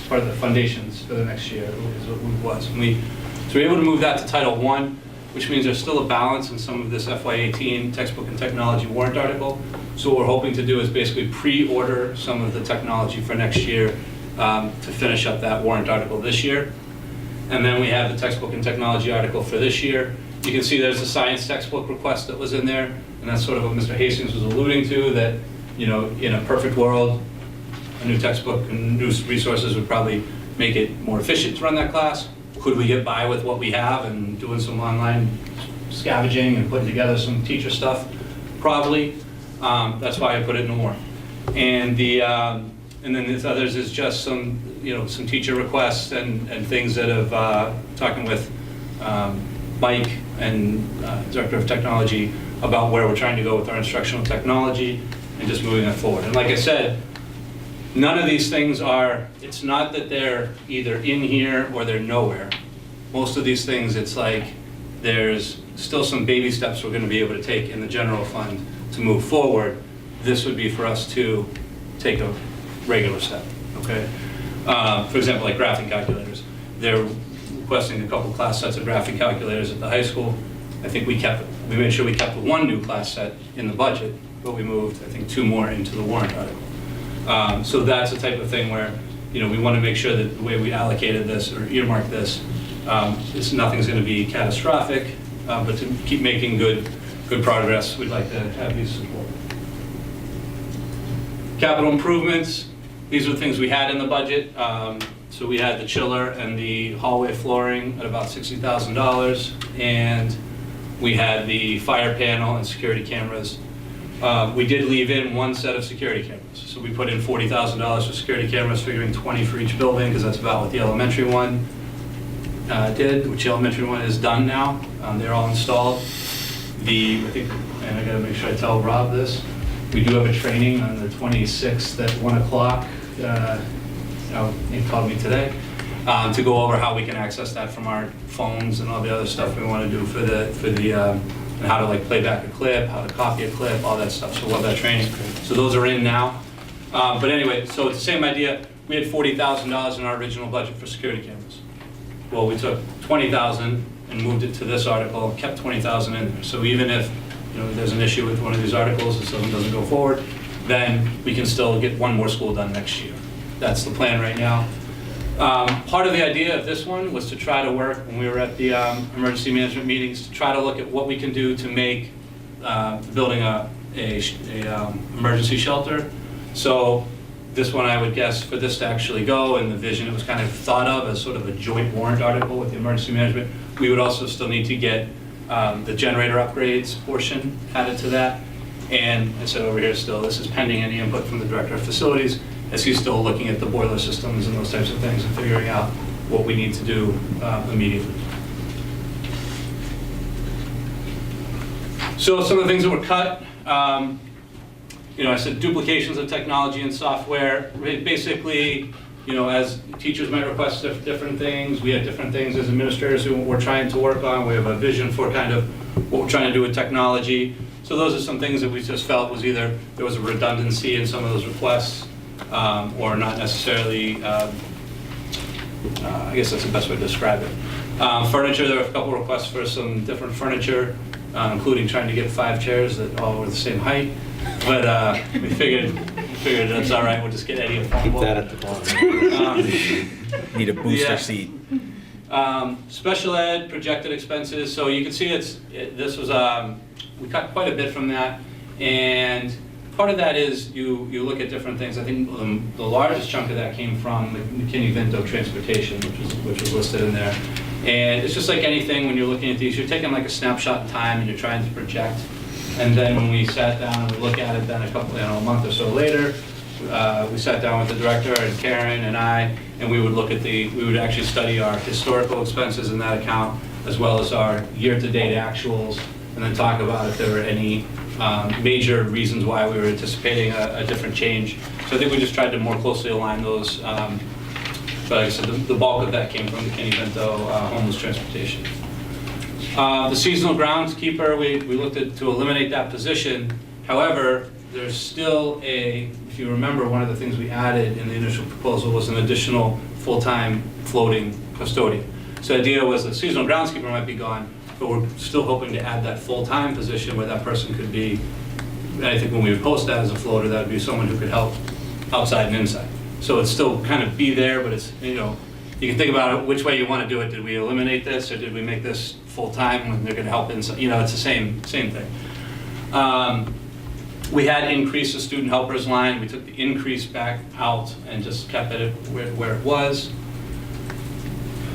part of the foundations for the next year, is what it was. So we were able to move that to Title I, which means there's still a balance in some of this FY18 textbook and technology warrant article. So what we're hoping to do is basically pre-order some of the technology for next year to finish up that warrant article this year. And then we have the textbook and technology article for this year. You can see there's a science textbook request that was in there, and that's sort of what Mr. Hastings was alluding to, that, you know, in a perfect world, a new textbook and new resources would probably make it more efficient to run that class. Could we get by with what we have and doing some online scavenging and putting together some teacher stuff? Probably. That's why I put it in the warrant. And then the others is just some, some teacher requests and things that have, talking with Mike and Director of Technology about where we're trying to go with our instructional technology and just moving that forward. And like I said, none of these things are, it's not that they're either in here or they're nowhere. Most of these things, it's like there's still some baby steps we're going to be able to take in the general fund to move forward. This would be for us to take a regular step, okay? For example, like graphing calculators. They're requesting a couple class sets of graphing calculators at the high school. I think we made sure we kept one new class set in the budget, but we moved, I think, 2 more into the warrant article. So that's the type of thing where, we want to make sure that the way we allocated this or earmarked this, nothing's going to be catastrophic, but to keep making good progress, we'd like to have these support. Capital improvements, these are the things we had in the budget. So we had the chiller and the hallway flooring at about $60,000, and we had the fire panel and security cameras. We did leave in 1 set of security cameras. So we put in $40,000 for security cameras, figuring 20 for each building, because that's about what the elementary one did, which the elementary one is done now. They're all installed. And I gotta make sure I tell Rob this, we do have a training on the 26th at 1 o'clock. He called me today to go over how we can access that from our phones and all the other stuff we want to do for the and how to play back a clip, how to copy a clip, all that stuff. So we'll have that training. So those are in now. But anyway, so it's the same idea. We had $40,000 in our original budget for security cameras. Well, we took $20,000 and moved it to this article and kept $20,000 in there. So even if there's an issue with one of these articles and something doesn't go forward, then we can still get 1 more school done next year. That's the plan right now. Part of the idea of this one was to try to work, when we were at the emergency management meetings, to try to look at what we can do to make building a emergency shelter. So this one, I would guess, for this to actually go, and the vision, it was kind of thought of as sort of a joint warrant article with the emergency management. We would also still need to get the generator upgrades portion added to that. And I said over here still, this is pending any input from the Director of Facilities, as he's still looking at the boiler systems and those types of things and figuring out what we need to do immediately. So some of the things that were cut, I said duplications of technology and software. Basically, as teachers might request different things, we had different things as administrators who we're trying to work on. We have a vision for kind of what we're trying to do with technology. So those are some things that we just felt was either there was a redundancy in some of those requests, or not necessarily, I guess that's the best way to describe it. Furniture, there were a couple requests for some different furniture, including trying to get 5 chairs that all were the same height. But we figured that's all right, we'll just get Eddie a phone Keep book. that at the bottom. Need a booster Yeah. seat. Special ed projected expenses, so you can see this was, we cut quite a bit from that, and part of that is you look at different things. I think the largest chunk of that came from the McKinney-Vento transportation, which was listed in there. And it's just like anything when you're looking at these, you're taking like a snapshot in time and you're trying to project. And then when we sat down and we look at it then a month or so later, we sat down with the director and Karen and I, and we would look at we would actually study our historical expenses in that account, as well as our year-to-date actuals, and then talk about if there were any major reasons why we were anticipating a different change. So I think we just tried to more closely align those. But like I said, the bulk of that came from the McKinney-Vento homeless transportation. The seasonal groundskeeper, we looked to eliminate that position. However, there's still if you remember, one of the things we added in the initial proposal was an additional full-time floating custodian. So the idea was the seasonal groundskeeper might be gone, but we're still hoping to add that full-time position where that person could be, I think when we would post that as a floater, that would be someone who could help outside and inside. So it'd still kind of be there, but it's, you can think about it which way you want to do it. Did we eliminate this, or did we make this full-time when they're going to help inside? It's the same thing. We had increased the student helpers line. We took the increase back out and just kept it where it was.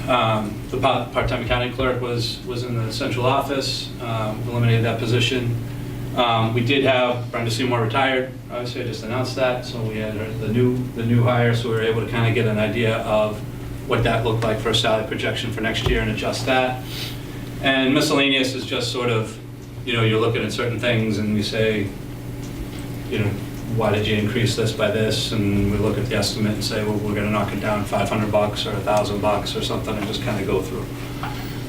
The part-time accounting clerk was in the central office. Eliminated that position. We did have Brenda Seymour retired. Obviously, I just announced that, so we had the new hire, so we were able to kind of get an idea of what that looked like for a salary projection for next year and adjust that. And miscellaneous is just sort of, you're looking at certain things and we say, why did you increase this by this? And we look at the estimate and say, well, we're going to knock it down $500 or $1,000 or something, and just kind of go through.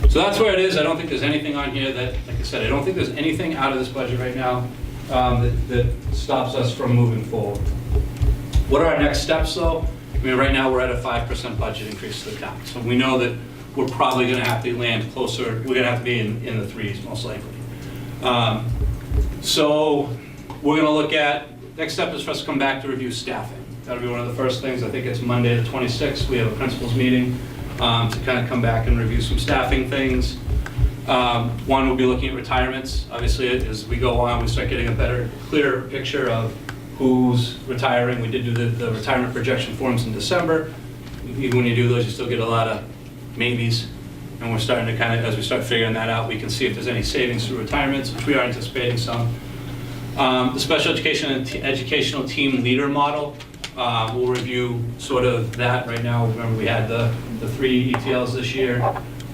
So that's where it is. I don't think there's anything on here that, like I said, I don't think there's anything out of this budget right now that stops us from moving forward. What are our next steps, though? Right now we're at a 5% budget increase to the town. So we know that we're probably going to have to land closer. We're going to have to be in the 3s, most likely. So we're going to look at, next step is for us to come back to review staffing. That'll be one of the first things. I think it's Monday the 26th. We have a principals meeting to kind of come back and review some staffing things. One, we'll be looking at retirements. Obviously, as we go on, we start getting a clearer picture of who's retiring. We did do the retirement projection forms in December. Even when you do those, you still get a lot of maybes. And we're starting to kind of, as we start figuring that out, we can see if there's any savings through retirements, which we are anticipating some. The special education and educational team leader model, we'll review sort of that right now. Remember, we had the 3 ETLs this year,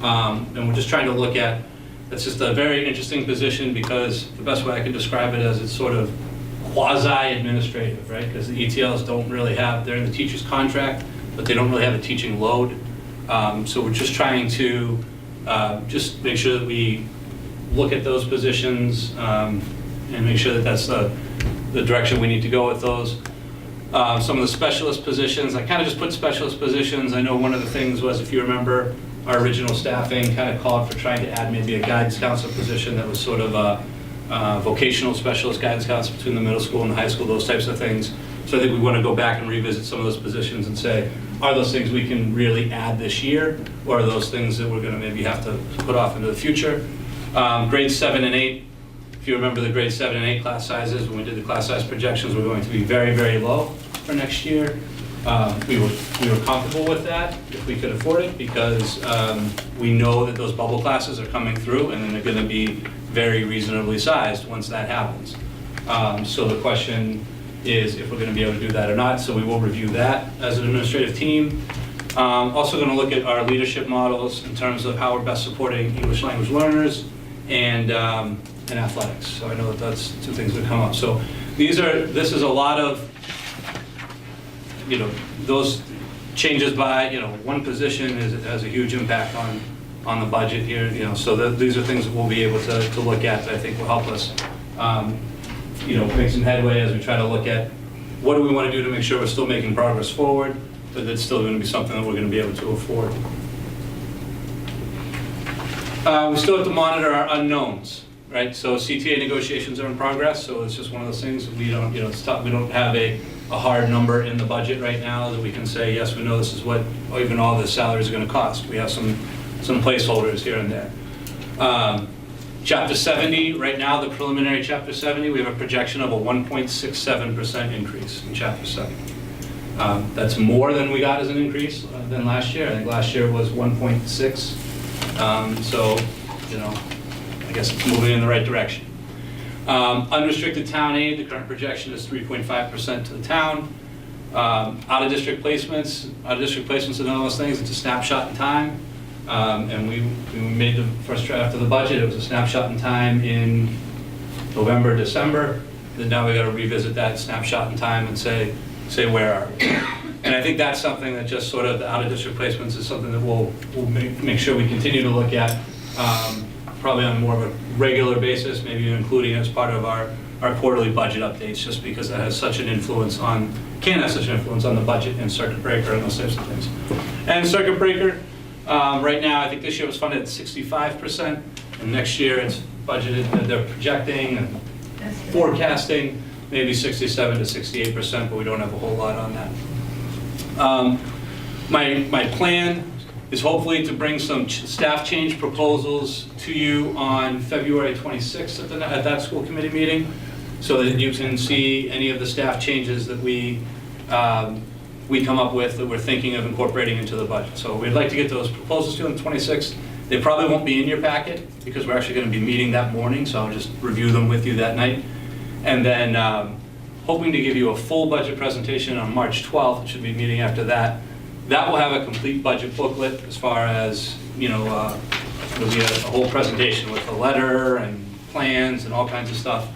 and we're just trying to look at, it's just a very interesting position because the best way I can describe it is it's sort of quasi-administrative, right? Because the ETLs don't really have, they're in the teacher's contract, but they don't really have a teaching load. So we're just trying to just make sure that we look at those positions and make sure that that's the direction we need to go with those. Some of the specialist positions, I kind of just put specialist positions. I know one of the things was, if you remember, our original staffing kind of called for trying to add maybe a guidance counselor position that was sort of a vocational specialist guidance counselor between the middle school and the high school, those types of things. So I think we want to go back and revisit some of those positions and say, are those things we can really add this year, or are those things that we're going to maybe have to put off into the future? Grades 7 and 8, if you remember the grade 7 and 8 class sizes, when we did the class size projections, we're going to be very, very low for next year. We were comfortable with that if we could afford it, because we know that those bubble classes are coming through and then they're going to be very reasonably sized once that happens. So the question is if we're going to be able to do that or not. So we will review that as an administrative team. Also going to look at our leadership models in terms of how we're best supporting English language learners and athletics. So I know that that's 2 things that come up. So this is a lot of, those changes by, one position has a huge impact on the budget here, so these are things that we'll be able to look at that I think will help us, make some headway as we try to look at what do we want to do to make sure we're still making progress forward, but it's still going to be something that we're going to be able to afford. We still have to monitor our unknowns, right? So CTA negotiations are in progress, so it's just one of those things that we don't, it's tough. We don't have a hard number in the budget right now that we can say, yes, we know this is what even all the salaries are going to cost. We have some placeholders here and there. Chapter 70, right now, the preliminary Chapter 70, we have a projection of a 1.67% increase in Chapter 70. That's more than we got as an increase than last year. I think last year was 1.6. So, I guess it's moving in the right direction. Unrestricted town aid, the current projection is 3.5% to the town. Out-of-district placements are one of those things, it's a snapshot in time. And we made the first draft of the budget, it was a snapshot in time in November, December. Then now we got to revisit that snapshot in time and say where are we? And I think that's something that just sort of the out-of-district placements is something that we'll make sure we continue to look at, probably on more of a regular basis, maybe including as part of our quarterly budget updates, just because that has such an influence on, can have such an influence on the budget and circuit breaker and those types of things. And circuit breaker, right now, I think this year was funded at 65%, and next year it's budgeted, they're projecting and forecasting maybe 67 to 68%, but we don't have a whole lot on that. My plan is hopefully to bring some staff change proposals to you on February 26th at that school committee meeting, so that you can see any of the staff changes that we come up with that we're thinking of incorporating into the budget. So we'd like to get those proposals to you on the 26th. They probably won't be in your packet because we're actually going to be meeting that morning, so I'll just review them with you that night. And then hoping to give you a full budget presentation on March 12th, it should be a meeting after that. That will have a complete budget booklet as far as, it'll be a whole presentation with a letter and plans and all kinds of stuff.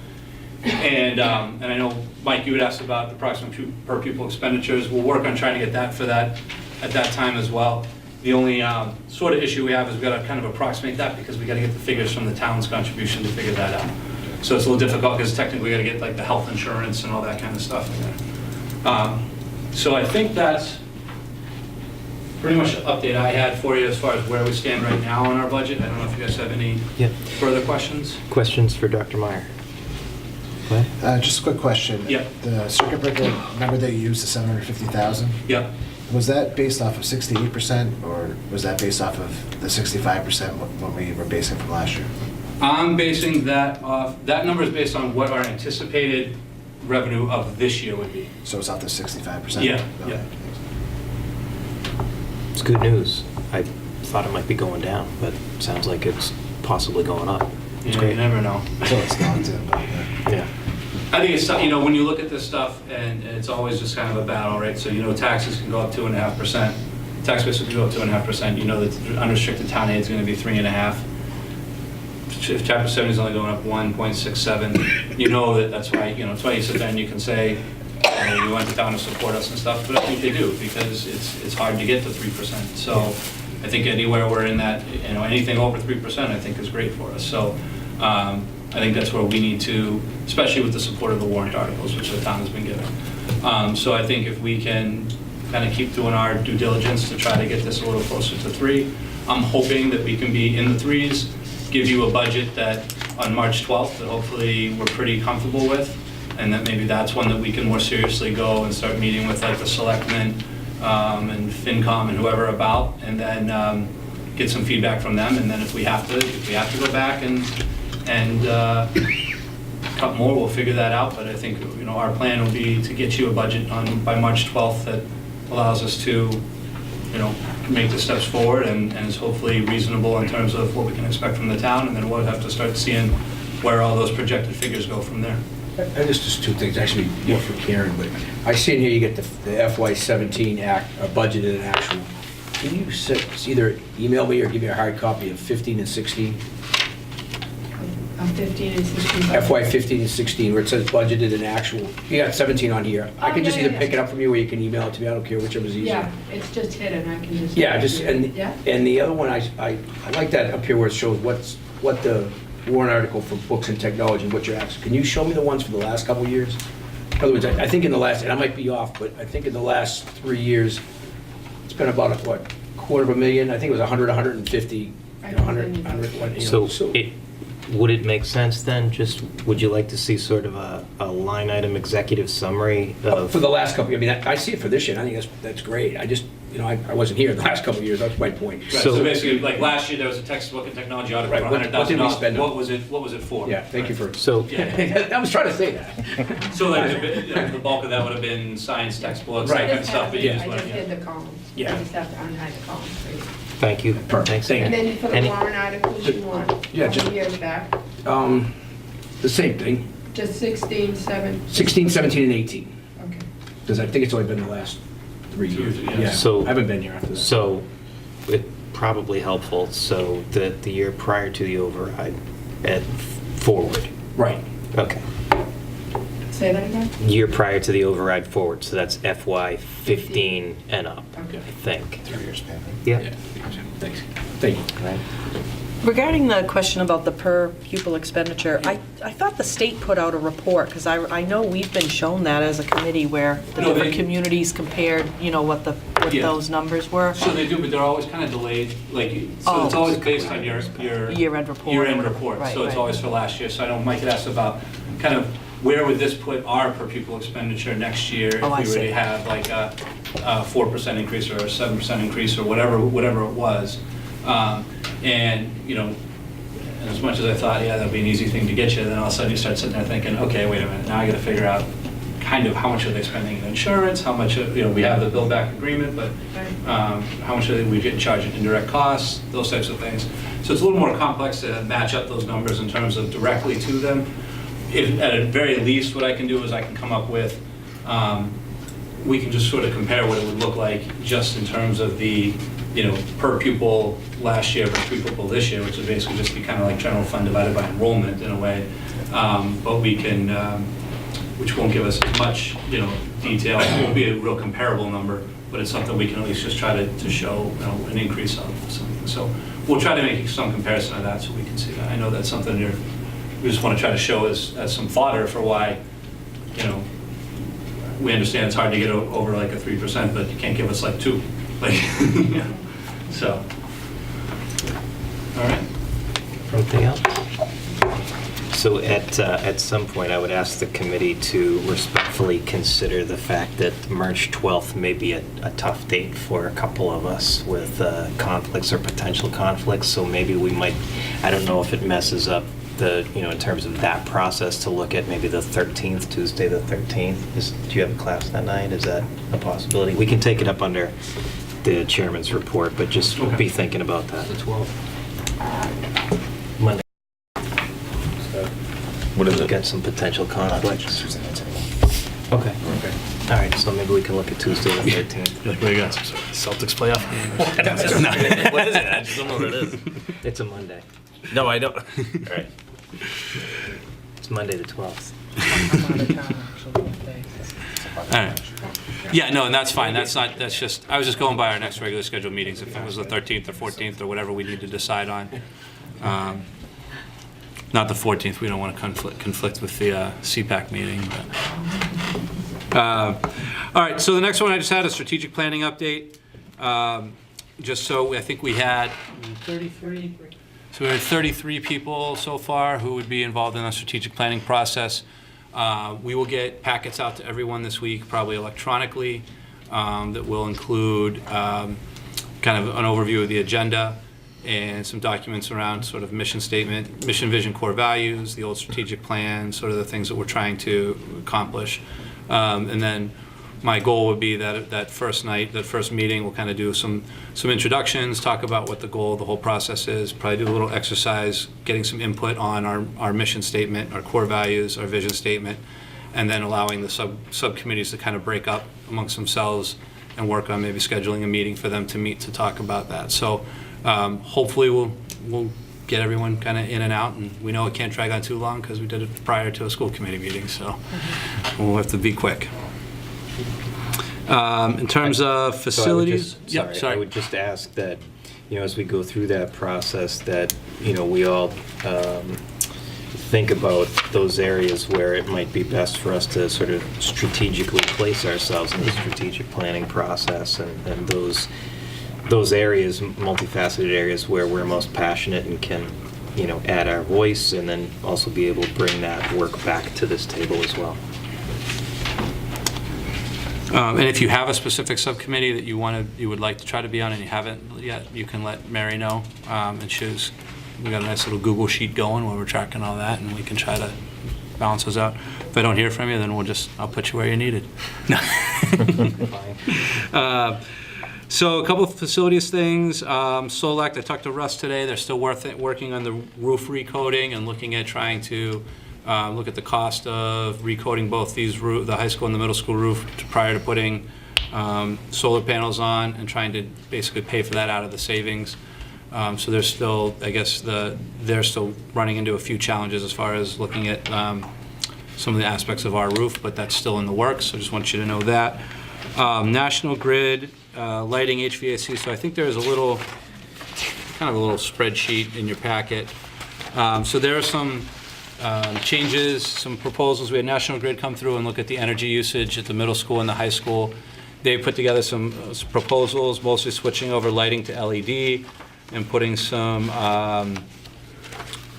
And I know, Mike, you had asked about approximate per pupil expenditures. We'll work on trying to get that for that at that time as well. The only sort of issue we have is we've got to kind of approximate that because we got to get the figures from the town's contribution to figure that out. So it's a little difficult because technically we got to get like the health insurance and all that kind of stuff in there. So I think that's pretty much the update I had for you as far as where we stand right now on our budget. I don't know if you guys have any further questions. Questions for Dr. Meyer? Go ahead. Just a quick question. Yep. The circuit breaker number that you used, the 750,000, Yep. was that based off of 68% or was that based off of the 65% when we were basing from last year? I'm basing that off, that number is based on what our anticipated revenue of this year would be. So it's off the 65%? Yeah, Okay. yeah. It's good news. I thought it might be going down, but it sounds like it's possibly going up. It's You great. never know. Until it's not, but Yeah. I think it's, when you look at this stuff, and it's always just kind of a battle, right? So, taxes can go up 2.5%, tax base can go up 2.5%, that the unrestricted town aid is going to be 3.5%. If Chapter 70 is only going up 1.67, that's why, that's why you sit there and you can say, we want the town to support us and stuff, but I think they do, because it's hard to get to 3%. So I think anywhere we're in that, anything over 3%, I think is great for us. So I think that's where we need to, especially with the support of the warrant articles, which the town has been given. So I think if we can kind of keep doing our due diligence to try to get this a little closer to 3, I'm hoping that we can be in the 3s, give you a budget that on March 12th that hopefully we're pretty comfortable with, and that maybe that's one that we can more seriously go and start meeting with like the selectmen and FinCom and whoever about, and then get some feedback from them, and then if we have to go back and cut more, we'll figure that out. But I think our plan will be to get you a budget by March 12th that allows us to make the steps forward and is hopefully reasonable in terms of what we can expect from the town, and then we'll have to start seeing where all those projected figures go from there. And just two things, actually, more for Karen, but I see in here you get the FY17 budgeted and actual. Can you either email me or give me a hard copy of 15 and 16? 15 and 16. FY15 and 16, where it says budgeted and actual. You got 17 on here. I can just yeah, either yeah. pick it up from you or you can email it to me. I don't care, whichever's easier. Yeah, it's just hidden, I can just. Yeah, Yeah? and the other one, I like that up here where it shows what the warrant article for books and technology, what you're asking. Can you show me the ones for the last couple of years? In other words, I think in the last, and I might be off, but I think in the last 3 years, it's been about, what, $250,000? I think it was 100, 150, 100, So would it make sense then, would you like to see sort of a line item executive summary of? For the last couple, I mean, I see it for this year, and I think that's great. I just, I wasn't here the last couple of years, that's my point. Right, So- so basically, like last year, there was a textbook and technology audit for Right, what did we $100,000. spend on? What was it for? Yeah, thank you for, So, I was trying to say that. So like the bulk of that would have been science textbooks, that Right. kind of stuff. But you Yeah. just I went- just yeah. did the columns. Yeah. I just have to unhide the columns for you. thank you. Perfect. Thanks. Thank And then for the Any- warrant articles, you want, Yeah, how just- many years back? The same thing, Just 16, 7? 16, 17, and 18, Okay. because I think it's only been the last 3 years. Yeah. Yeah, So- I haven't been here after that. So, it probably helpful, so the year prior to the override, and forward. Right. Okay. Say that again? Year prior to the override forward, so that's FY 15 and up, Okay. I think. 3 years payment. Yeah. Thanks. Thank you. Right. Regarding the question about the per pupil expenditure, I thought the state put out a report, because I know we've been shown that as a committee where the No, different they- communities compared, what Yeah. those numbers were. So they do, but they're always kind of delayed, like, so Oh. it's always based on your Year-end report. Year-end report, Right, so it's right. always for last year. So I know Mike had asked about kind of where would this put our per pupil expenditure next year? Oh, I If we see. already have like a 4% increase or a 7% increase or whatever it was. And, and as much as I thought, yeah, that'd be an easy thing to get you, then all of a sudden you start sitting there thinking, okay, wait a minute, now I gotta figure out kind of how much are they spending in insurance, how much, we have the build back agreement, but how much are we getting charged in indirect costs, those types of things. So it's a little more complex to match up those numbers in terms of directly to them. If, at a very least, what I can do is I can come up with, we can just sort of compare what it would look like just in terms of the, per pupil last year versus per pupil this year, which would basically just be kind of like general fund divided by enrollment in a way. But we can, which won't give us as much, detail. It won't be a real comparable number, but it's something we can at least just try to show, an increase of something. So we'll try to make some comparison of that so we can see that. I know that's something we just want to try to show as some fodder for why, we understand it's hard to get over like a 3%, but you can't give us like 2. Like, so. All right. Anything else? So at some point, I would ask the committee to respectfully consider the fact that March 12th may be a tough date for a couple of us with conflicts or potential conflicts. So maybe we might, I don't know if it messes up in terms of that process, to look at maybe the 13th, Tuesday the 13th. Do you have a class that night? Is that a possibility? We can take it up under the chairman's report, but just be thinking about that. The 12th. Monday. What is We've it? got some potential conflicts. Tuesday night's anymore. Okay. All right, so maybe we can look at Tuesday the 13th. Like, what do you got? Celtics playoff game? What is it? I just don't know what it is. It's a Monday. No, I don't. All right. It's Monday the 12th. I'm out of town, actually, that day. All right. Yeah, no, and that's fine. That's just, I was just going by our next regular scheduled meetings, if it was the 13th or 14th or whatever we need to decide on. Not the 14th, we don't want to conflict with the CPAC meeting. But. All right, so the next one, I just had a strategic planning update. Just so, I think we had 33. So we had 33 people so far who would be involved in the strategic planning process. We will get packets out to everyone this week, probably electronically, that will include kind of an overview of the agenda and some documents around sort of mission statement, mission, vision, core values, the old strategic plan, sort of the things that we're trying to accomplish. And then my goal would be that that first night, that first meeting, we'll kind of do some introductions, talk about what the goal of the whole process is, probably do a little exercise, getting some input on our mission statement, our core values, our vision statement, and then allowing the subcommittees to kind of break up amongst themselves and work on maybe scheduling a meeting for them to meet to talk about that. So hopefully we'll get everyone kind of in and out, and we know it can't drag on too long because we did it prior to a school committee meeting, so we'll have to be quick. In terms of facilities, I would just ask that, think about those areas where it might be best for us to sort of strategically place ourselves in the strategic planning process, and those areas, multifaceted areas where we're most passionate and can, you know, add our voice, and then also be able to bring that work back to this table as well. And if you have a specific subcommittee that you would like to try to be on and you haven't yet, you can let Mary know. And we got a nice little Google sheet going where we're tracking all that, and we can try to balance those out. If I don't hear from you, then I'll put you where you're needed. So a couple of facilities things. Solect, I talked to Russ today. They're still working on the roof recoating and looking at trying to look at the cost of recoating both these the high school and the middle school roof prior to putting solar panels on, and trying to basically pay for that out of the savings. So they're still, I guess, they're still running into a few challenges as far as looking at some of the aspects of our roof, but that's still in the works. So I just want you to know that. National Grid, lighting, HVAC. So I think there's kind of a little spreadsheet in your packet. So there are some changes, some proposals. We had National Grid come through and look at the energy usage at the middle school and the high school. They put together some proposals, mostly switching over lighting to LED and putting some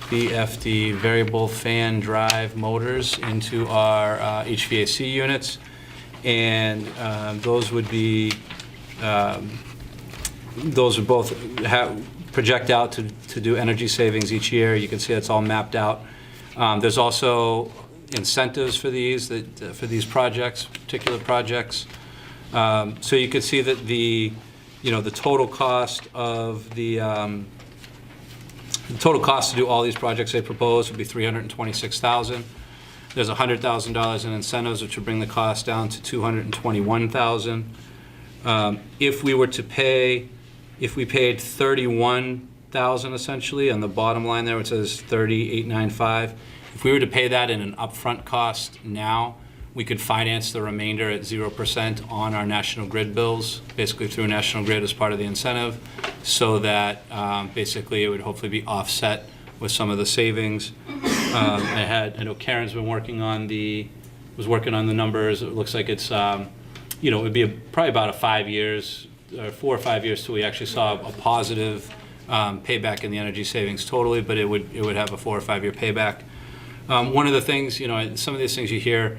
VFD, variable fan drive motors, into our HVAC units. And those would both project out to do energy savings each year. You can see it's all mapped out. There's also incentives for these particular projects. So you can see that the total cost of the total cost to do all these projects they propose would be $326,000. There's $100,000 in incentives, which would bring the cost down to $221,000. If we paid $31,000 essentially on the bottom line there, it says $30,895. If we were to pay that in an upfront cost now, we could finance the remainder at 0% on our National Grid bills, basically through National Grid as part of the incentive, so that basically it would hopefully be offset with some of the savings. I know Karen's been working on the numbers. It looks like it's, it would be probably about 4 or 5 years till we actually saw a positive payback in the energy savings totally, but it would have a 4 or 5 year payback. One of the things, some of these things you hear,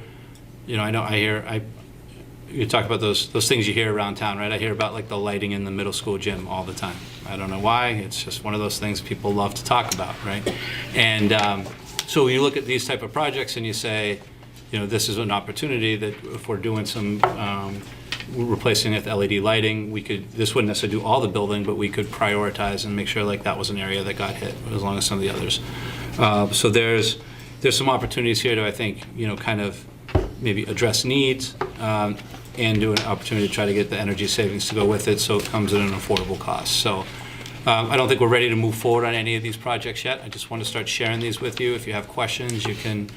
you talk about those things you hear around town, right? I hear about like the lighting in the middle school gym all the time. I don't know why. It's just one of those things people love to talk about, right? And so when you look at these type of projects and you say, this is an opportunity that if we're doing some replacing it with LED lighting, this wouldn't necessarily do all the building, but we could prioritize and make sure like that was an area that got hit as long as some of the others. So there's some opportunities here to, I think, kind of maybe address needs and do an opportunity to try to get the energy savings to go with it, so it comes at an affordable cost. So I don't think we're ready to move forward on any of these projects yet. I just want to start sharing these with you. If you have questions, you can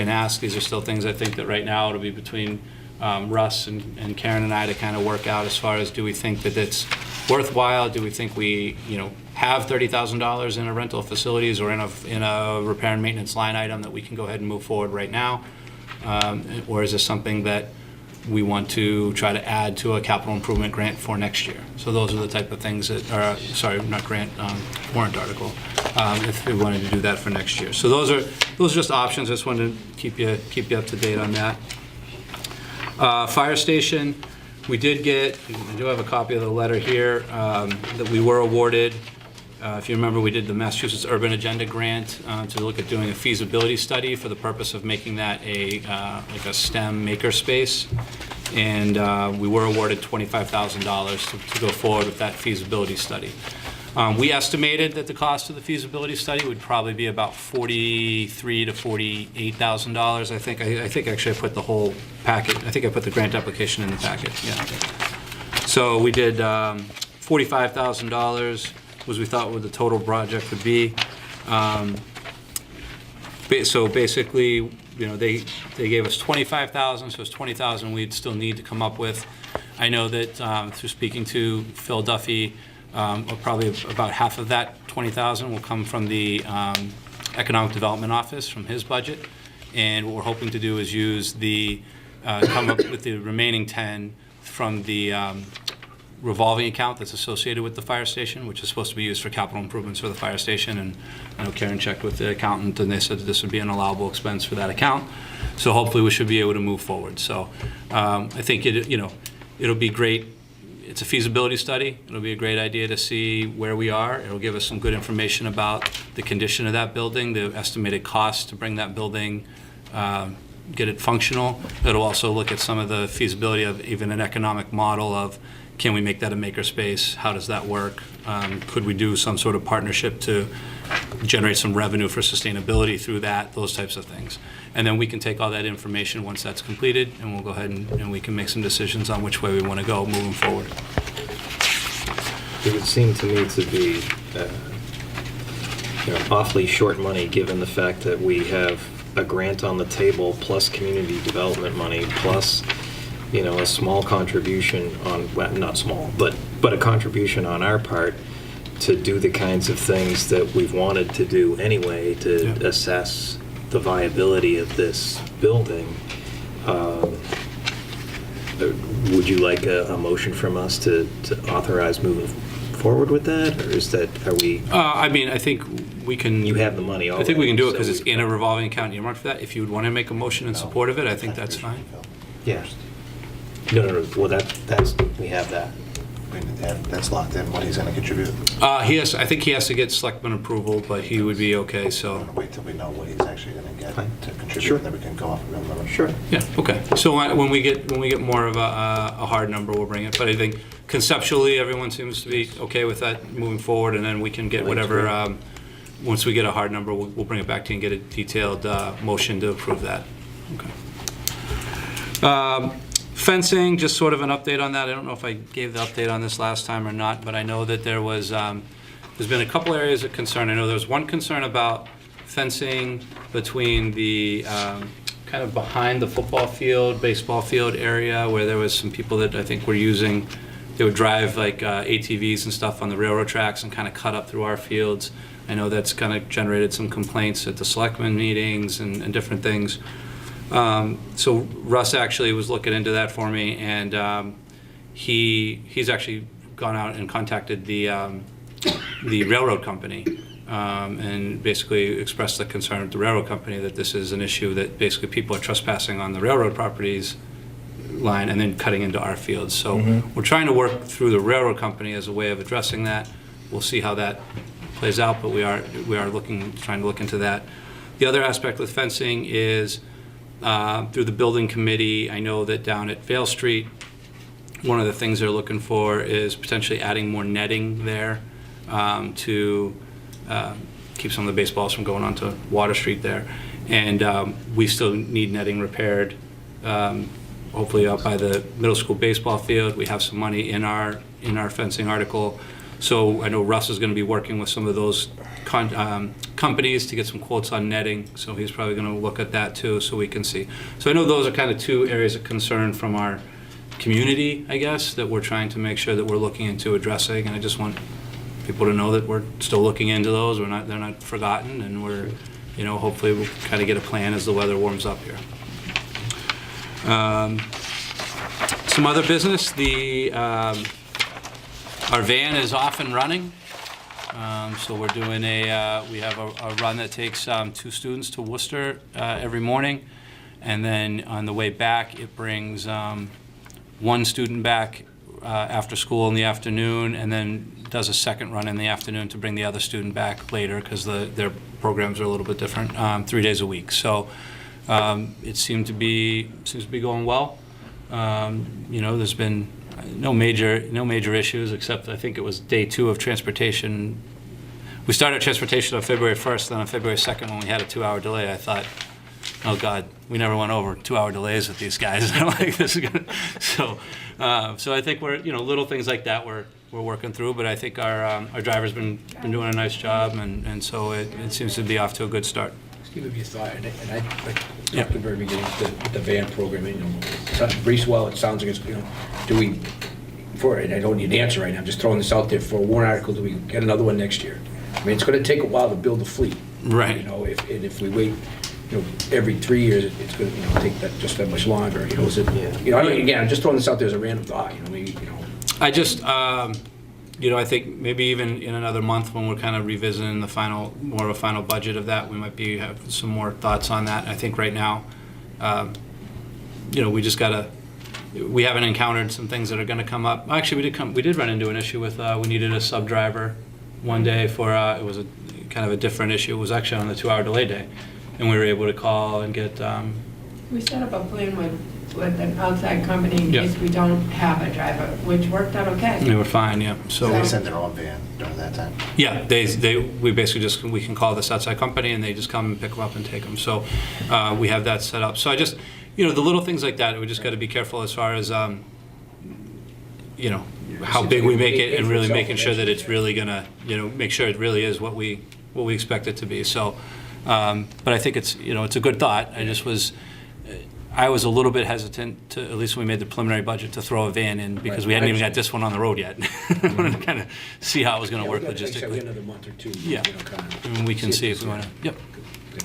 ask. These are still things I think that right now it'll be between Russ and Karen and I to kind of work out as far as, do we think that it's worthwhile? Do we think we have $30,000 in a rental facilities or in a repair and maintenance line item that we can go ahead and move forward right now? Or is this something that we want to try to add to a capital improvement grant for next year? So those are the type of things that are, not grant, warrant article, if we wanted to do that for next year. So those are just options. I just wanted to keep you up to date on that. Fire station, I do have a copy of the letter here that we were awarded. If you remember, we did the Massachusetts Urban Agenda Grant to look at doing a feasibility study for the purpose of making that like a STEM makerspace. And we were awarded $25,000 to go forward with that feasibility study. We estimated that the cost of the feasibility study would probably be about $43,000 to $48,000. I think actually I put the whole packet. I think I put the grant application in the packet. Yeah. So we did $45,000 was we thought what the total project would be. So basically, they gave us $25,000, so it's $20,000 we'd still need to come up with. I know that through speaking to Phil Duffy, probably about half of that $20,000 will come from the Economic Development Office from his budget. And what we're hoping to do is use come up with the remaining 10 from the revolving account that's associated with the fire station, which is supposed to be used for capital improvements for the fire station. And I know Karen checked with the accountant, and they said that this would be an allowable expense for that account. So hopefully we should be able to move forward. So I think it'll be great. It's a feasibility study. It'll be a great idea to see where we are. It'll give us some good information about the condition of that building, the estimated cost to bring that building, get it functional. It'll also look at some of the feasibility of even an economic model of, can we make that a makerspace? How does that work? Could we do some sort of partnership to generate some revenue for sustainability through that, those types of things. And then we can take all that information once that's completed, and we'll go ahead and we can make some decisions on which way we want to go moving forward. It would seem to me to be awfully short money, given the fact that we have a grant on the table, plus community development money, plus a small contribution on, well, not small, but a contribution on our part to do the kinds of things that we've wanted to do anyway to assess the viability of this building. Would you like a motion from us to authorize moving forward with that, or are we? I mean, I think we can. You have the money already. I think we can do it because so it's in a revolving account earmarked for that. If you would want to make a motion in support of it, I think that's fine. Yeah. No. Well, that's we have that. That's locked in, what he's going to contribute. I think he has to get selectman approval, but he would be okay, so. Wait till we know what he's actually going to get Fine. to contribute, Sure. and then we can go off of real number. Sure. Yeah, okay. So when we get more of a hard number, we'll bring it. But I think conceptually, everyone seems to be okay with that moving forward, and then we can get whatever, once we get a hard number, we'll bring it back to you and get a detailed motion to approve that. Okay. Fencing, just sort of an update on that. I don't know if I gave the update on this last time or not, but I know that there's been a couple areas of concern. I know there was one concern about fencing between the kind of behind the football field, baseball field area, where there was some people that I think were using, they would drive like ATVs and stuff on the railroad tracks and kind of cut up through our fields. I know that's kind of generated some complaints at the selectmen meetings and different things. So Russ actually was looking into that for me, and he's actually gone out and contacted the railroad company and basically expressed the concern of the railroad company that this is an issue, that basically people are trespassing on the railroad properties line and then cutting into our fields. So we're trying to work through the railroad company as a way of addressing that. We'll see how that plays out, but we are trying to look into that. The other aspect with fencing is through the building committee. I know that down at Vale Street, one of the things they're looking for is potentially adding more netting there to keep some of the baseballs from going onto Water Street there. And we still need netting repaired, hopefully up by the middle school baseball field. We have some money in our fencing article. So I know Russ is going to be working with some of those companies to get some quotes on netting. So he's probably going to look at that too, so we can see. So I know those are kind of two areas of concern from our community, I guess, that we're trying to make sure that we're looking into addressing. And I just want people to know that we're still looking into those. They're not forgotten, and we're, hopefully we'll kind of get a plan as the weather warms up here. Some other business. Our van is off and running. So we're doing we have a run that takes 2 students to Worcester every morning. And then on the way back, it brings 1 student back after school in the afternoon, and then does a second run in the afternoon to bring the other student back later, because their programs are a little bit different, 3 days a week. So it seems to be going well. There's been no major issues, except I think it was day 2 of transportation. We started transportation on February 1st, then on February 2nd, when we had a 2-hour delay, I thought, oh God, we never went over 2-hour delays with these guys. I'm like, this is gonna. So I think we're, little things like that we're working through, but I think our driver's been doing a nice job, and so it seems to be off to a good start. Steve, have you thought, and I talked at the very beginning, the van program, Breeswell, it sounds like it's, do we, and I don't need an answer right now, I'm just throwing this out there, for a warrant article, do we get another one next year? I mean, it's going to take a while to build a fleet. Right. You know, if we wait, you know, every 3 years, it's gonna, you know, take that, just that much longer, you know, is it, you know, I mean, again, I'm just throwing this out there as a random thought, you know, maybe, you know. I just, you know, I think maybe even in another month when we're kind of revisiting the final, more of a final budget of that, we might have some more thoughts on that. I think right now, you know, we just gotta, we haven't encountered some things that are gonna come up. Actually, we did run into an issue with, we needed a sub driver one day for, it was a kind of a different issue. It was actually on the 2-hour delay day. And we were able to call and get, We set up a plan with an outside company in Yeah. case we don't have a driver, which worked out okay. they were fine, yeah. So So, they sent their own van during that time? yeah, we basically just, we can call this outside company and they just come and pick them up and take them. So we have that set up. So I just, you know, the little things like that, we just got to be careful as far as, you know, how big we make it and really making sure that it's really gonna, you know, make sure it really is what we expect it to be. So, but I think it's, you know, it's a good thought. I was a little bit hesitant to, at least when we made the preliminary budget, to throw a van in because we hadn't even got this one on the road yet. I wanted to kind of see how it was going to work Like I said, we logistically. have another month or two. Yeah. You know, kind of And we can see if we want to, yep.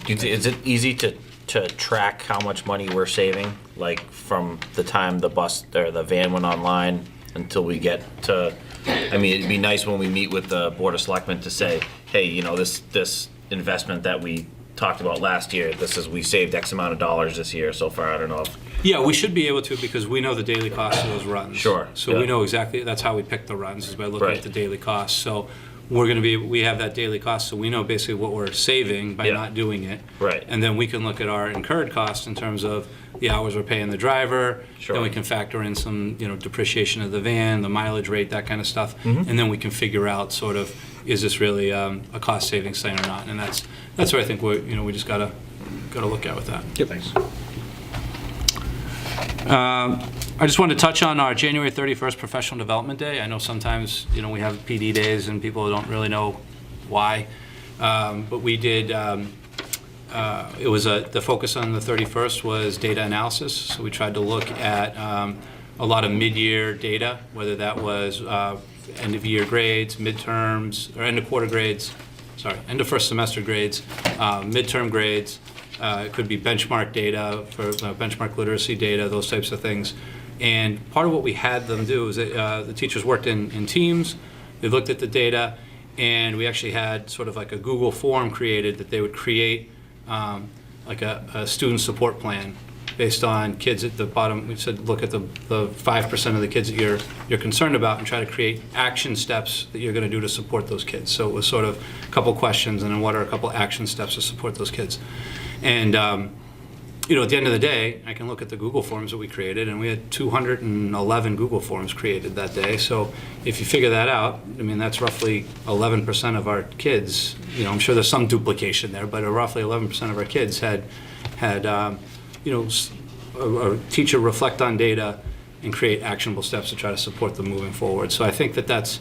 Is it easy to track how much money we're saving, like from the time the bus or the van went online until we get to, I mean, it'd be nice when we meet with the Board of Selectmen to say, hey, you know, this investment that we talked about last year, we saved X amount of dollars this year so far. I don't know if, Yeah, we should be able to because we know the daily cost of those runs. Sure, So yeah. we know exactly, that's how we pick the runs, is by looking Right. at the daily cost. So we're going to be, we have that daily cost, so we know basically what we're saving by Yeah. not doing it. Right. And then we can look at our incurred costs in terms of the hours we're paying the driver. Sure. Then we can factor in some, you know, depreciation of the van, the mileage rate, that kind of stuff. Mm-hmm. And then we can figure out sort of, is this really a cost savings thing or not? And that's what I think we, you know, we just gotta look at with that. Thanks. I just wanted to touch on our January 31st Professional Development Day. I know sometimes, you know, we have PD days and people don't really know why. But we did, it was the focus on the 31st was data analysis. So we tried to look at a lot of mid-year data, whether that was end-of-year grades, midterms, or end-of-quarter grades, end of first semester grades, midterm grades. It could be benchmark data for benchmark literacy data, those types of things. And part of what we had them do is that the teachers worked in teams. They looked at the data, and we actually had sort of like a Google form created that they would create like a student support plan based on kids at the bottom. We said look at the 5% of the kids that you're concerned about and try to create action steps that you're going to do to support those kids. So it was sort of a couple questions and then what are a couple action steps to support those kids. And you know, at the end of the day, I can look at the Google Forms that we created, and we had 211 Google Forms created that day. So if you figure that out, I mean, that's roughly 11% of our kids. You know, I'm sure there's some duplication there, but roughly 11% of our kids had you know, a teacher reflect on data and create actionable steps to try to support them moving forward. So I think that's,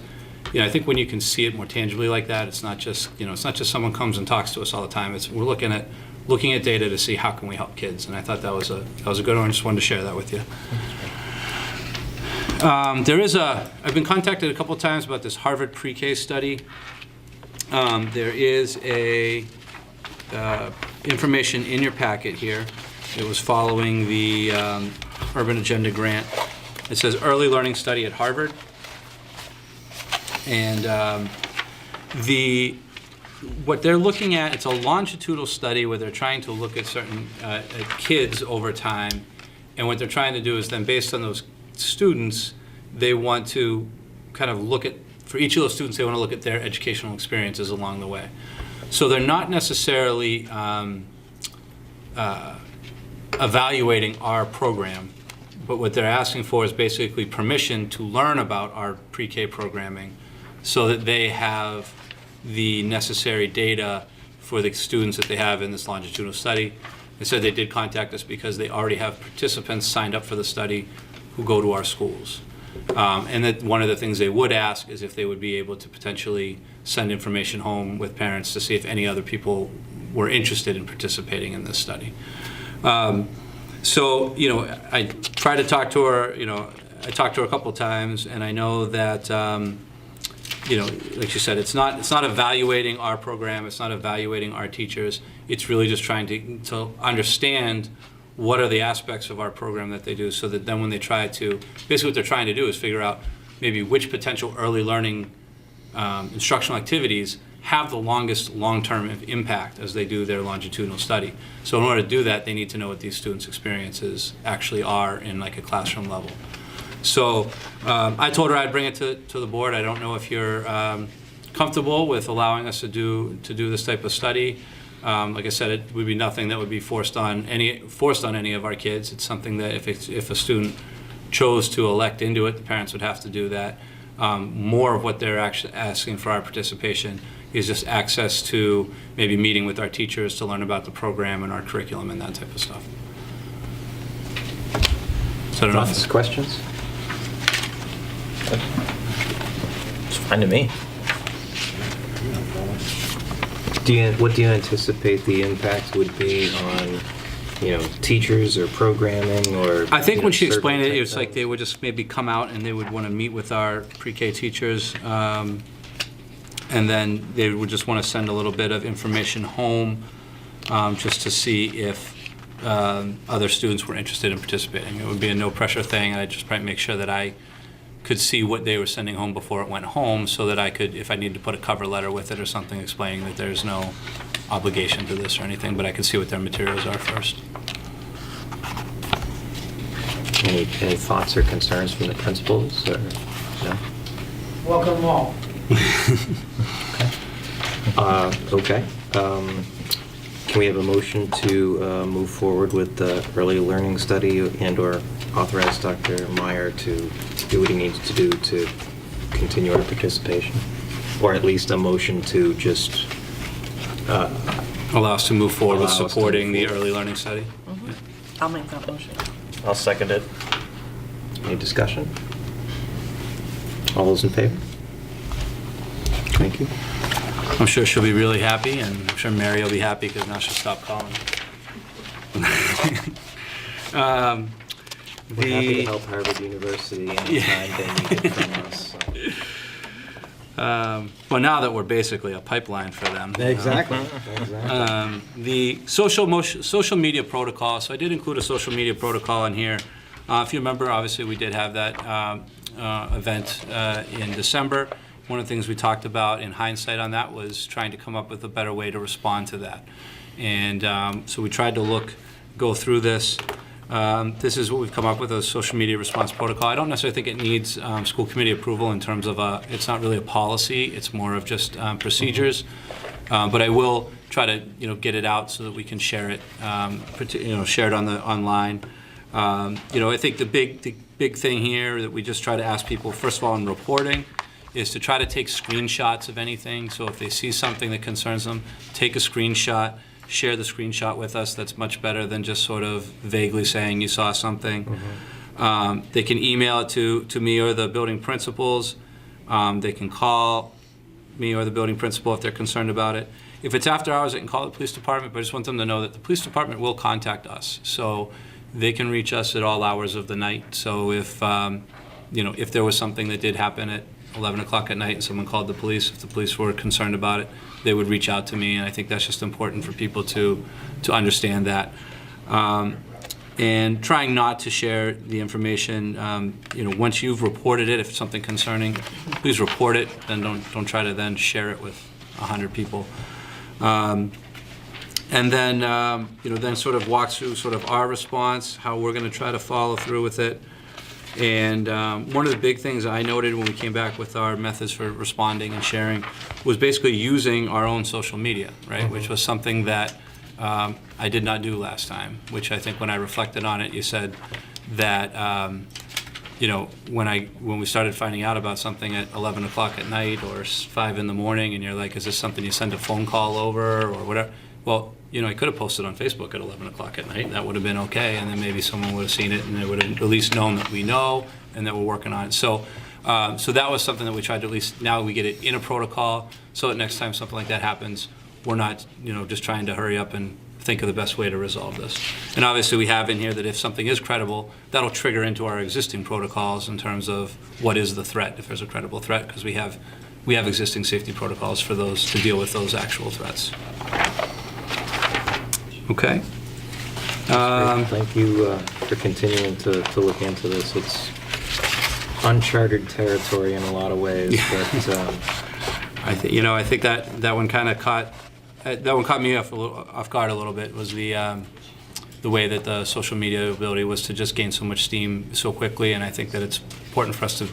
you know, I think when you can see it more tangibly like that, it's not just, you know, it's not just someone comes and talks to us all the time. We're looking at data to see how can we help kids, and I thought that was a good one. I just wanted to share that with you. I've been contacted a couple of times about this Harvard pre-K study. There is information in your packet here. It was following the Urban Agenda Grant. It says early learning study at Harvard, and what they're looking at, it's a longitudinal study where they're trying to look at certain at kids over time, and what they're trying to do is then based on those students, they want to kind of look at, for each of those students, they want to look at their educational experiences along the way. So they're not necessarily evaluating our program, but what they're asking for is basically permission to learn about our pre-K programming so that they have the necessary data for the students that they have in this longitudinal study. They said they did contact us because they already have participants signed up for the study who go to our schools. And that one of the things they would ask is if they would be able to potentially send information home with parents to see if any other people were interested in participating in this study. So, you know, I tried to talk to her, you know, I talked to her a couple of times, and I know that you know, like you said, it's not evaluating our program, it's not evaluating our teachers. It's really just trying to understand what are the aspects of our program that they do, so that then when they try to, basically what they're trying to do is figure out maybe which potential early learning instructional activities have the longest long-term impact as they do their longitudinal study. So in order to do that, they need to know what these students' experiences actually are in like a classroom level. So I told her I'd bring it to the board. I don't know if you're comfortable with allowing us to do this type of study. Like I said, it would be nothing that would be forced on any of our kids. It's something that if a student chose to elect into it, the parents would have to do that. More of what they're actually asking for our participation is just access to maybe meeting with our teachers to learn about the program and our curriculum and that type of stuff. So I don't know if Thoughts, questions? It's fine to me. What do you anticipate the impact would be on, teachers or programming or? I think when she survey explained it, type it was like things? they would just maybe come out and they would want to meet with our pre-K teachers. And then they would just want to send a little bit of information home just to see if other students were interested in participating. It would be a no-pressure thing, and I'd just probably make sure that I could see what they were sending home before it went home, so that I could, if I needed to put a cover letter with it or something explaining that there's no obligation to this or anything, but I could see what their materials are first. Any thoughts or concerns from the principals, or no? Welcome all. Okay. Can we have a motion to move forward with the early learning study and/or authorize Dr. Meyer to do what he needs to do to continue our participation? Or at least a motion to just Allow us to move forward with Allow us to move supporting the forward. early learning study. I'll make that motion. I'll second it. Any discussion? All those in favor? Thank you. I'm sure she'll be really happy, and I'm sure Mary will be happy because now she'll stop calling. We're happy to help Harvard University anytime they need it from us. Well, now that we're basically a pipeline for them. Exactly. The social media protocol, so I did include a social media protocol in here. If you remember, obviously, we did have that event in December. One of the things we talked about in hindsight on that was trying to come up with a better way to respond to that. And so we tried to go through this. This is what we've come up with, a social media response protocol. I don't necessarily think it needs school committee approval in terms of it's not really a policy, it's more of just procedures. But I will try to get it out so that we can share it, share it online. I think the big thing here that we just try to ask people, first of all, in reporting, is to try to take screenshots of anything. So if they see something that concerns them, take a screenshot, share the screenshot with us. That's much better than just sort of vaguely saying you saw something. They can email it to me or the building principals. They can call me or the building principal if they're concerned about it. If it's after hours, they can call the police department, but I just want them to know that the police department will contact us. So they can reach us at all hours of the night. So if there was something that did happen at 11 o'clock at night and someone called the police, if the police were concerned about it, they would reach out to me, and I think that's just important for people to understand that. And trying not to share the information, once you've reported it, if it's something concerning, please report it, then don't try to then share it with 100 people. And then, then sort of walk through sort of our response, how we're going to try to follow through with it. And one of the big things I noted when we came back with our methods for responding and sharing was basically using our own social media, right? Which was something that I did not do last time, which I think when I reflected on it, you said that, when we started finding out about something at 11 o'clock at night or 5 in the morning, and you're like, is this something you send a phone call over or whatever? Well, I could have posted on Facebook at 11 o'clock at night. That would have been okay, and then maybe someone would have seen it, and they would have at least known that we know and that we're working on it. So that was something that we tried to at least, now we get it in a protocol, so that next time something like that happens, we're not, just trying to hurry up and think of the best way to resolve this. And obviously we have in here that if something is credible, that'll trigger into our existing protocols in terms of what is the threat, if there's a credible threat, because we have we have existing safety protocols for those to deal with those actual threats. Okay. Thank you for continuing to look into this. It's uncharted territory in a lot of ways, but I think that one kind of caught me off guard a little bit, was the way that the social media ability was to just gain so much steam so quickly, and I think that it's important for us to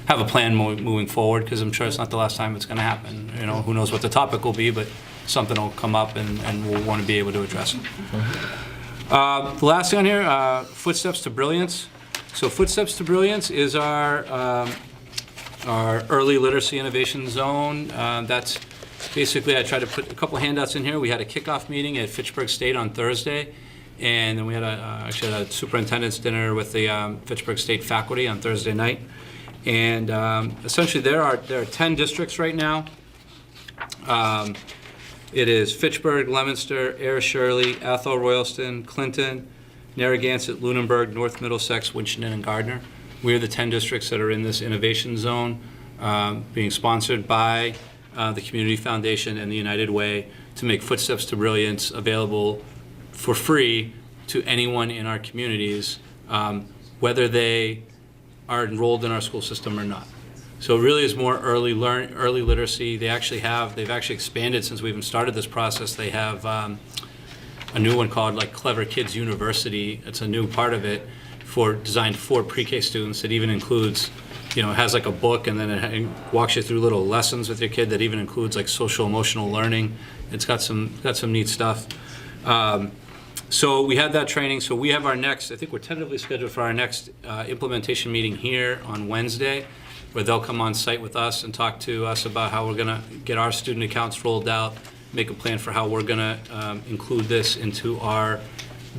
have a plan moving forward, because I'm sure it's not the last time it's going to happen. Who knows what the topic will be, but something will come up, and we'll want to be able to address it. The last thing on here, Footsteps to Brilliance. So Footsteps to Brilliance is our early literacy innovation zone. That's basically, I tried to put a couple handouts in here. We had a kickoff meeting at Fitchburg State on Thursday, and then we had actually a superintendent's dinner with the Fitchburg State faculty on Thursday night. And essentially there are 10 districts right now. It is Fitchburg, Leominster, Air Shirley, Athol, Royalston, Clinton, Narragansett, Lunenburg, North Middlesex, Winchendon, and Gardner. We are the 10 districts that are in this innovation zone, being sponsored by the Community Foundation and the United Way to make Footsteps to Brilliance available for free to anyone in our communities, whether they are enrolled in our school system or not. So it really is more early literacy. They've actually expanded since we even started this process. They have a new one called Clever Kids University. It's a new part of it designed for pre-K students. It even includes, it has a book, and then it walks you through little lessons with your kid that even includes social emotional learning. It's got some neat stuff. So we had that training. So we have our next, I think we're tentatively scheduled for our next implementation meeting here on Wednesday, where they'll come on site with us and talk to us about how we're going to get our student accounts rolled out, make a plan for how we're going to include this into our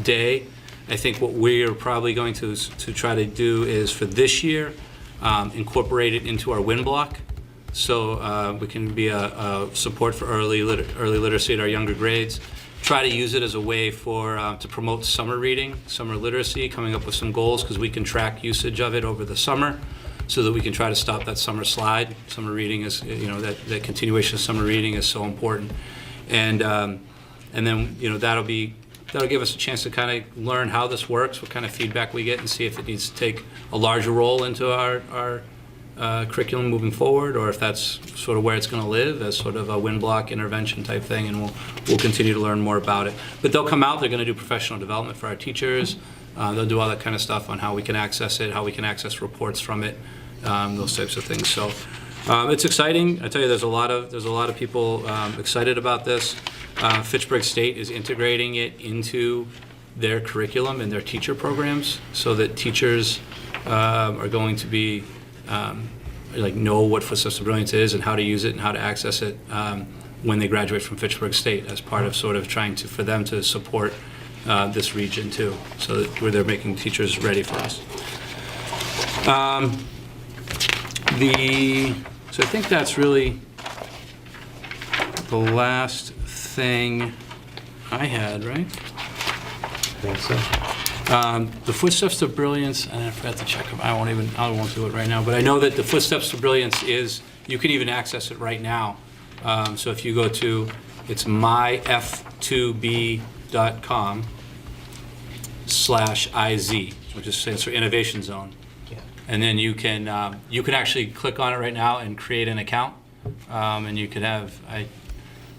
day. I think what we're probably going to try to do is, for this year, incorporate it into our WIN block, so we can be a support for early literacy at our younger grades. Try to use it as a way to promote summer reading, summer literacy, coming up with some goals, because we can track usage of it over the summer, so that we can try to stop that summer slide. Summer reading is, that continuation of summer reading is so important. And then, that'll give us a chance to kind of learn how this works, what kind of feedback we get, and see if it needs to take a larger role into our curriculum moving forward, or if that's sort of where it's going to live as sort of a WIN block intervention type thing, and we'll continue to learn more about it. But they'll come out, they're going to do professional development for our teachers. They'll do all that kind of stuff on how we can access it, how we can access reports from it, those types of things. So it's exciting. I tell you, there's a lot of people excited about this. Fitchburg State is integrating it into their curriculum and their teacher programs, so that teachers are going to be know what Footsteps to Brilliance is and how to use it and how to access it when they graduate from Fitchburg State, as part of sort of trying for them to support this region too, so that where they're making teachers ready for us. So I think that's really the last thing I had, right? I think so. The Footsteps to Brilliance, and I forgot to check them. I won't do it right now, but I know that the Footsteps to Brilliance is, you can even access it right now. So if you go to, it's myf2b.com/IZ, which stands for Innovation Zone. And then you can actually click on it right now and create an account, and you could have,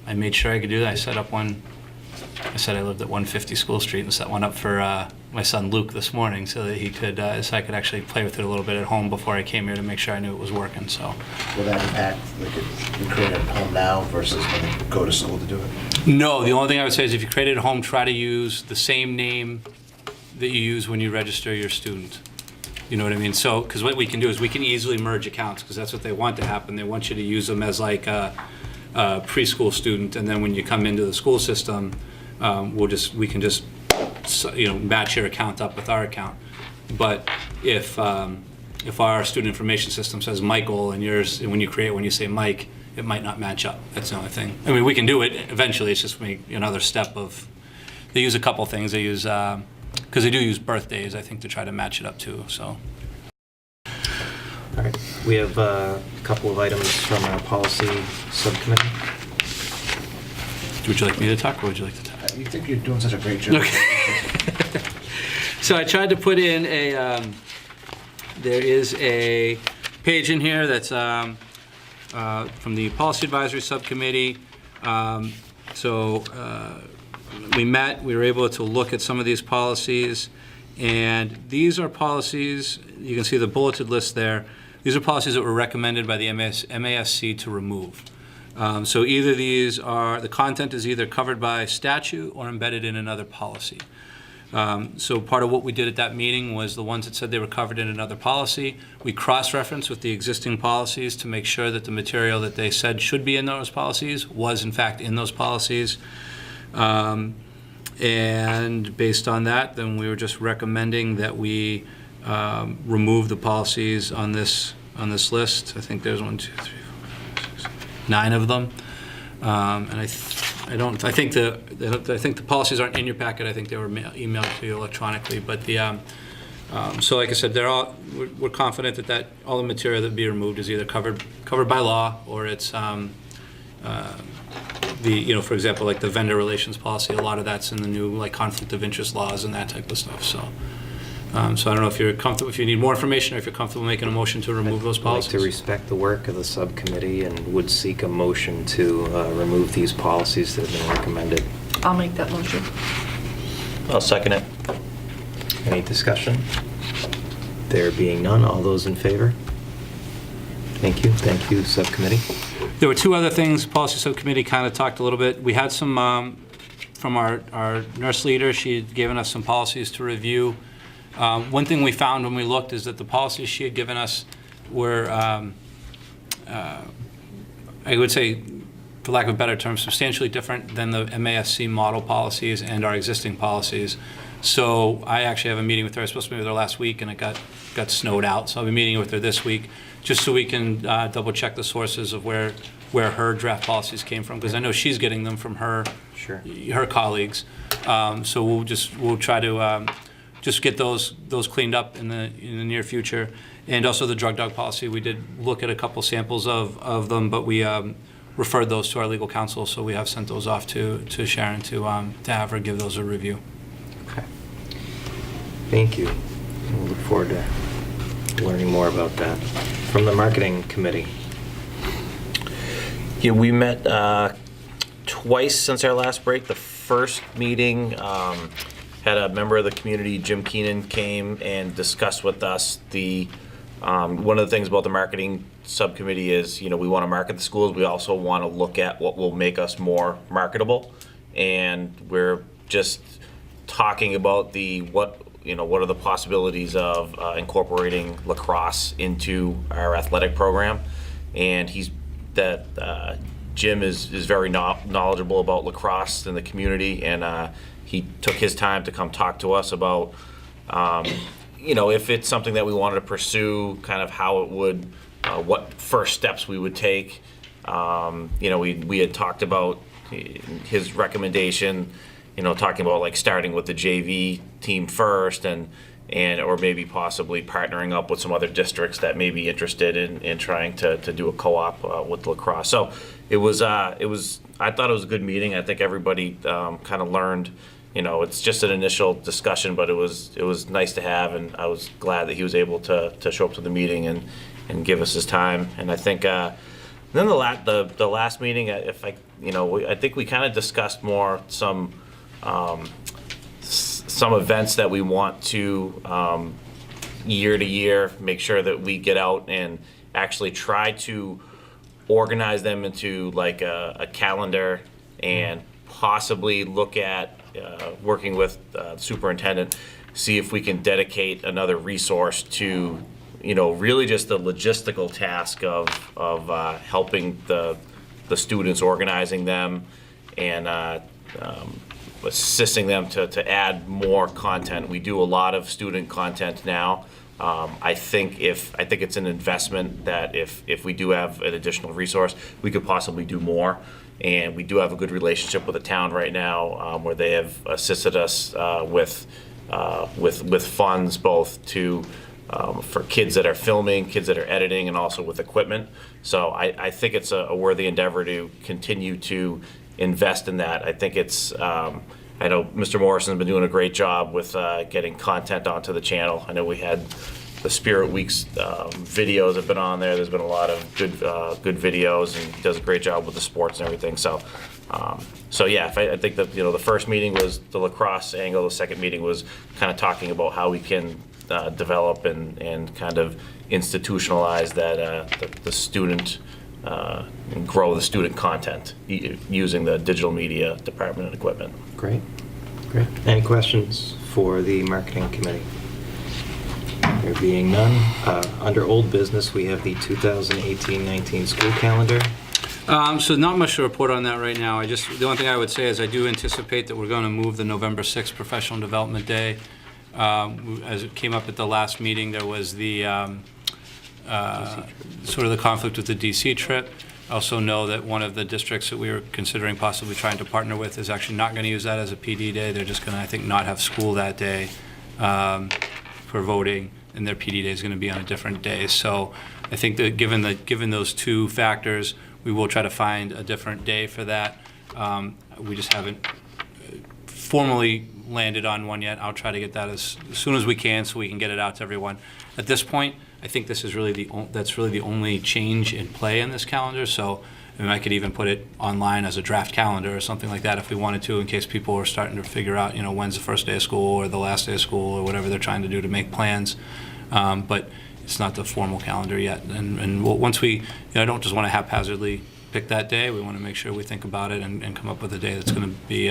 I made sure I could do that. I set up one. I said I lived at 150 School Street and set one up for my son Luke this morning, so that he could, so I could actually play with it a little bit at home before I came here to make sure I knew it was working. So. Will that impact, if you create it at home now versus when you go to school to do it? No, the only thing I would say is if you create it at home, try to use the same name that you use when you register your student. You know what I mean? So, because what we can do is we can easily merge accounts, because that's what they want to happen. They want you to use them as like a preschool student, and then when you come into the school system, we can just match your account up with our account. But if our student information system says Michael and yours, and when you say Mike, it might not match up. That's the only thing. I mean, we can do it eventually. It's just another step of. They use a couple things. They use. Because they do use birthdays, I think, to try to match it up too. So. All right. We have a couple of items from our policy subcommittee. Would you like me to talk, or would you like to talk? You think you're doing such a great job. Okay. So I tried to put in there is a page in here that's from the Policy Advisory Subcommittee. We met, we were able to look at some of these policies, and these are policies, you can see the bulleted list there. These are policies that were recommended by the MASC to remove. So either these are, the content is either covered by statute or embedded in another policy. So part of what we did at that meeting was the ones that said they were covered in another policy, we cross-referenced with the existing policies to make sure that the material that they said should be in those policies was in fact in those policies. And based on that, then we were just recommending that we remove the policies on this list. I think there's 1, 2, 3, 4, 5, 6, 9 of them. And I think the policies aren't in your packet. I think they were emailed to you electronically. But so like I said, we're confident that all the material that would be removed is either covered by law, or it's for example, like the vendor relations policy. A lot of that's in the new like conflict of interest laws and that type of stuff. So I don't know if you're comfortable, if you need more information, or if you're comfortable making a motion to remove those policies. I'd like to respect the work of the subcommittee and would seek a motion to remove these policies that have been recommended. I'll make that motion. I'll second it. Any discussion? There being none, all those in favor? Thank you, subcommittee. There were two other things policy subcommittee kind of talked a little bit. We had some from our nurse leader. She had given us some policies to review. One thing we found when we looked is that the policies she had given us were, I would say, for lack of a better term, substantially different than the MASC model policies and our existing policies. So I actually have a meeting with her. I was supposed to meet with her last week, and it got snowed out. So I'll be meeting with her this week, just so we can double check the sources of where her draft policies came from, because I know she's getting them from her colleagues. So we'll try to just get those cleaned up in the near future. And also the drug dog policy, we did look at a couple samples of them, but we referred those to our legal counsel, so we have sent those off to Sharon to have her give those a review. Okay. Thank you. We'll look forward to learning more about that. From the marketing committee. Yeah, we met twice since our last break. The first meeting had a member of the community, Jim Keenan, came and discussed with us the one of the things about the marketing subcommittee is, we want to market the schools. We also want to look at what will make us more marketable, and we're just talking about what are the possibilities of incorporating lacrosse into our athletic program. And Jim is very knowledgeable about lacrosse in the community, and he took his time to come talk to us about, if it's something that we wanted to pursue, kind of how it would, what first steps we would take. We had talked about his recommendation, talking about like starting with the JV team first, and or maybe possibly partnering up with some other districts that may be interested in trying to do a co-op with lacrosse. So I thought it was a good meeting. I think everybody kind of learned, it's just an initial discussion, but it was nice to have, and I was glad that he was able to show up to the meeting and give us his time. And I think then the last meeting, I think we kind of discussed more some events that we want to year to year make sure that we get out and actually try to organize them into like a calendar, and possibly look at working with the superintendent, see if we can dedicate another resource to really just the logistical task of helping the students, organizing them, and assisting them to add more content. We do a lot of student content now. I think it's an investment that if we do have an additional resource, we could possibly do more. And we do have a good relationship with the town right now, where they have assisted us with funds both to for kids that are filming, kids that are editing, and also with equipment. So I think it's a worthy endeavor to continue to invest in that. I think it's, I know Mr. Morrison's been doing a great job with getting content onto the channel. I know we had the Spirit Weeks videos have been on there. There's been a lot of good videos, and he does a great job with the sports and everything. So, yeah, I think that the first meeting was the lacrosse angle. The second meeting was kind of talking about how we can develop and kind of institutionalize that the student and grow the student content using the digital media department and equipment. Great. Any questions for the marketing committee? There being none, under old business, we have the 2018-19 school calendar. So not much to report on that right now. The only thing I would say is I do anticipate that we're going to move the November 6th Professional Development Day. As it came up at the last meeting, there was the sort of the conflict with the DC trip. I also know that one of the districts that we were considering possibly trying to partner with is actually not going to use that as a PD day. They're just going to, I think, not have school that day for voting, and their PD day is going to be on a different day. So I think that given those two factors, we will try to find a different day for that. We just haven't formally landed on one yet. I'll try to get that as soon as we can so we can get it out to everyone. At this point, I think this is really that's really the only change in play in this calendar. So I could even put it online as a draft calendar or something like that if we wanted to, in case people are starting to figure out, when's the first day of school or the last day of school or whatever they're trying to do to make plans. But it's not the formal calendar yet. And once we, I don't just want to haphazardly pick that day. We want to make sure we think about it and come up with a day that's going to be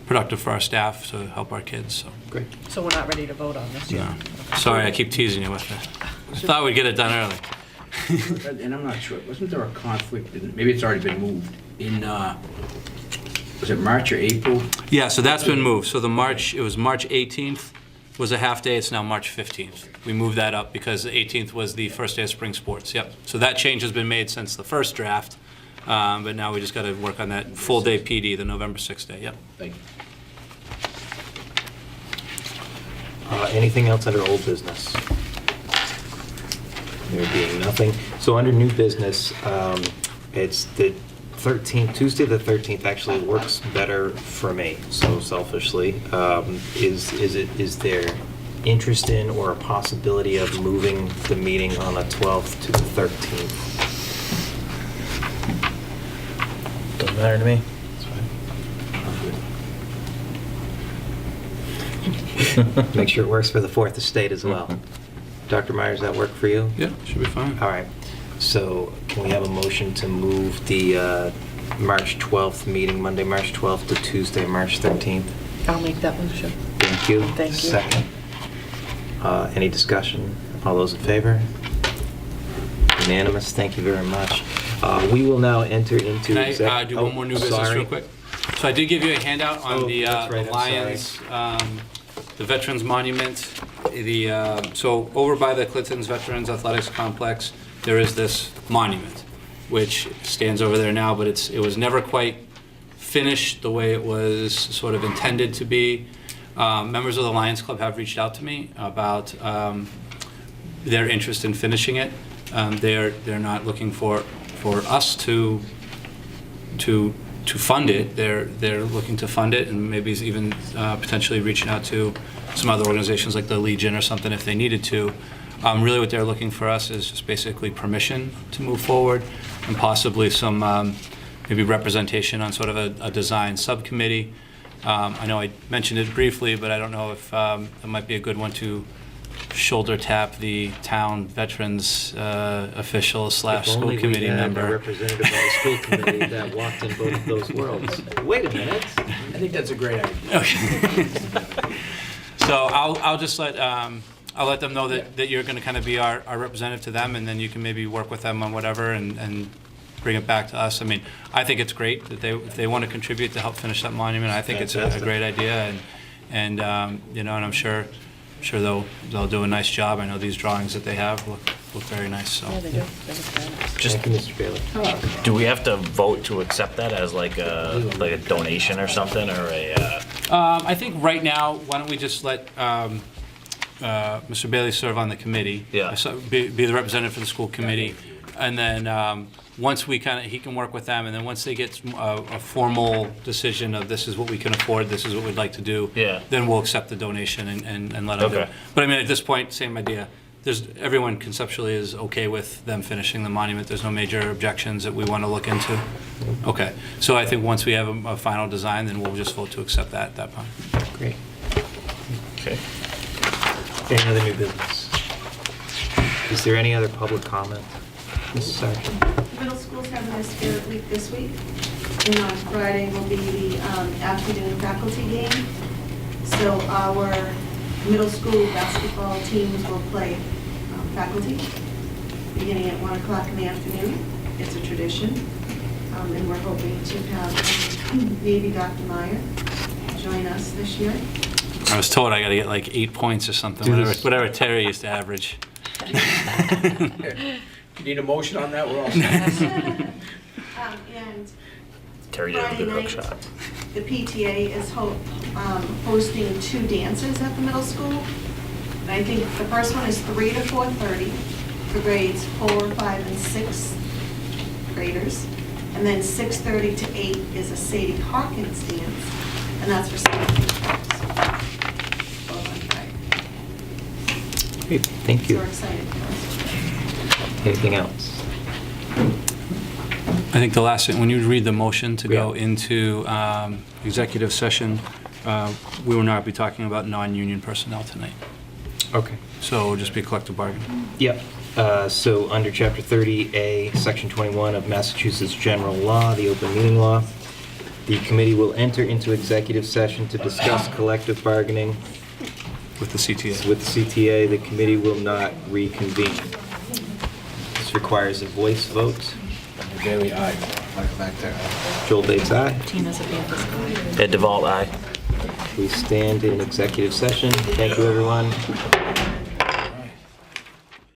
productive for our staff to help our kids. So. Great. So we're not ready to vote on this yet? No. Sorry, I keep teasing you with it. I thought we'd get it done early. And I'm not sure, wasn't there a conflict, maybe it's already been moved, in, was it March or April? Yeah, so that's been moved. So it was March 18th was a half day, it's now March 15th. We moved that up because the 18th was the first day of spring sports, yep. So that change has been made since the first draft, but now we just got to work on that full day PD, the November 6th day, yep. Thank you. Anything else under old business? There being nothing. So under new business, it's the 13th, Tuesday the 13th actually works better for me, so selfishly. Is there interest in or a possibility of moving the meeting on the 12th to the 13th? Doesn't matter to me. Make sure it works for the Fourth Estate as well. Dr. Myers, does that work for you? Yeah, should be fine. All right. So can we have a motion to move the March 12th meeting, Monday, March 12th to Tuesday, March 13th? I'll make that motion. Thank you. Thank you. Second. Any discussion? All those in favor? Unanimous. Thank you very much. We will now enter into... Can I do one more new business real quick? So I did give you a handout on the that's right, I'm Lions, the Veterans Monument. So over by the Clinton's Veterans Athletics Complex, there is this monument, which stands over there now, but it was never quite finished the way it was sort of intended to be. Members of the Lions Club have reached out to me about their interest in finishing it. They're not looking for us to fund it. They're looking to fund it, and maybe even potentially reaching out to some other organizations like the Legion or something if they needed to. Really what they're looking for us is just basically permission to move forward and possibly some maybe representation on sort of a design subcommittee. I know I mentioned it briefly, but I don't know if it might be a good one to shoulder tap the town veterans official / school committee member. A representative of the school committee that walked in both of those worlds. Wait a minute. I think that's a great idea. Okay. So I'll just I'll let them know that you're going to kind of be our representative to them, and then you can maybe work with them on whatever and bring it back to us. I mean, I think it's great that if they want to contribute to help finish that monument. I think it's a great idea, and and I'm sure they'll do a nice job. I know these drawings that they have look very nice. So. Yeah, they do. They look very nice. Thank you, Mr. Bailey. Do we have to vote to accept that as like a donation or something, or a? I think right now, why don't we just let Mr. Bailey serve on the committee. Yeah. So be the representative for the school committee. And then, once he can work with them, and then once they get a formal decision of this is what we can afford, this is what we'd like to do. Yeah. Then we'll accept the donation and let them do it. Okay. But I mean, at this point, same idea. Everyone conceptually is okay with them finishing the monument. There's no major objections that we want to look into. Okay. So I think once we have a final design, then we'll just vote to accept that at that point. Great. Okay. Any other new business? Is there any other public comment? Mrs. Sargent? Middle school's having their spirit week this week, and on Friday will be the afternoon faculty game. So our middle school basketball teams will play faculty, beginning at 1 o'clock in the afternoon. It's a tradition, and we're hoping to have maybe Dr. Meyer join us this year. I was told I got to get like 8 points or something, Do this. whatever Terry used to average. You need a motion on that? We're all set. And Terry did a Friday good hook night, shot. the PTA is hosting 2 dances at the middle school. And I think the first one is 3 to 4:30 for grades 4, 5, and 6 graders. And then 6:30 to 8 is a Sadie Hawkins dance, and that's for 17 folks. Both on Friday. Great, thank So you. we're excited for us. Anything else? I think the last thing, when you read the motion to go Yeah. into executive session, we will not be talking about non-union personnel tonight. Okay. So it'll just be collective bargaining. Yep. So under Chapter 30A, Section 21 of Massachusetts General Law, the open meeting law, the committee will enter into executive session to discuss collective bargaining With the CTA. with the CTA. The committee will not reconvene. This requires a voice vote. Bailey, aye. Michael back there. Joel Bates, aye. Tina's a Bankus. Ed DeVault, aye. We stand in executive session. Thank you, everyone.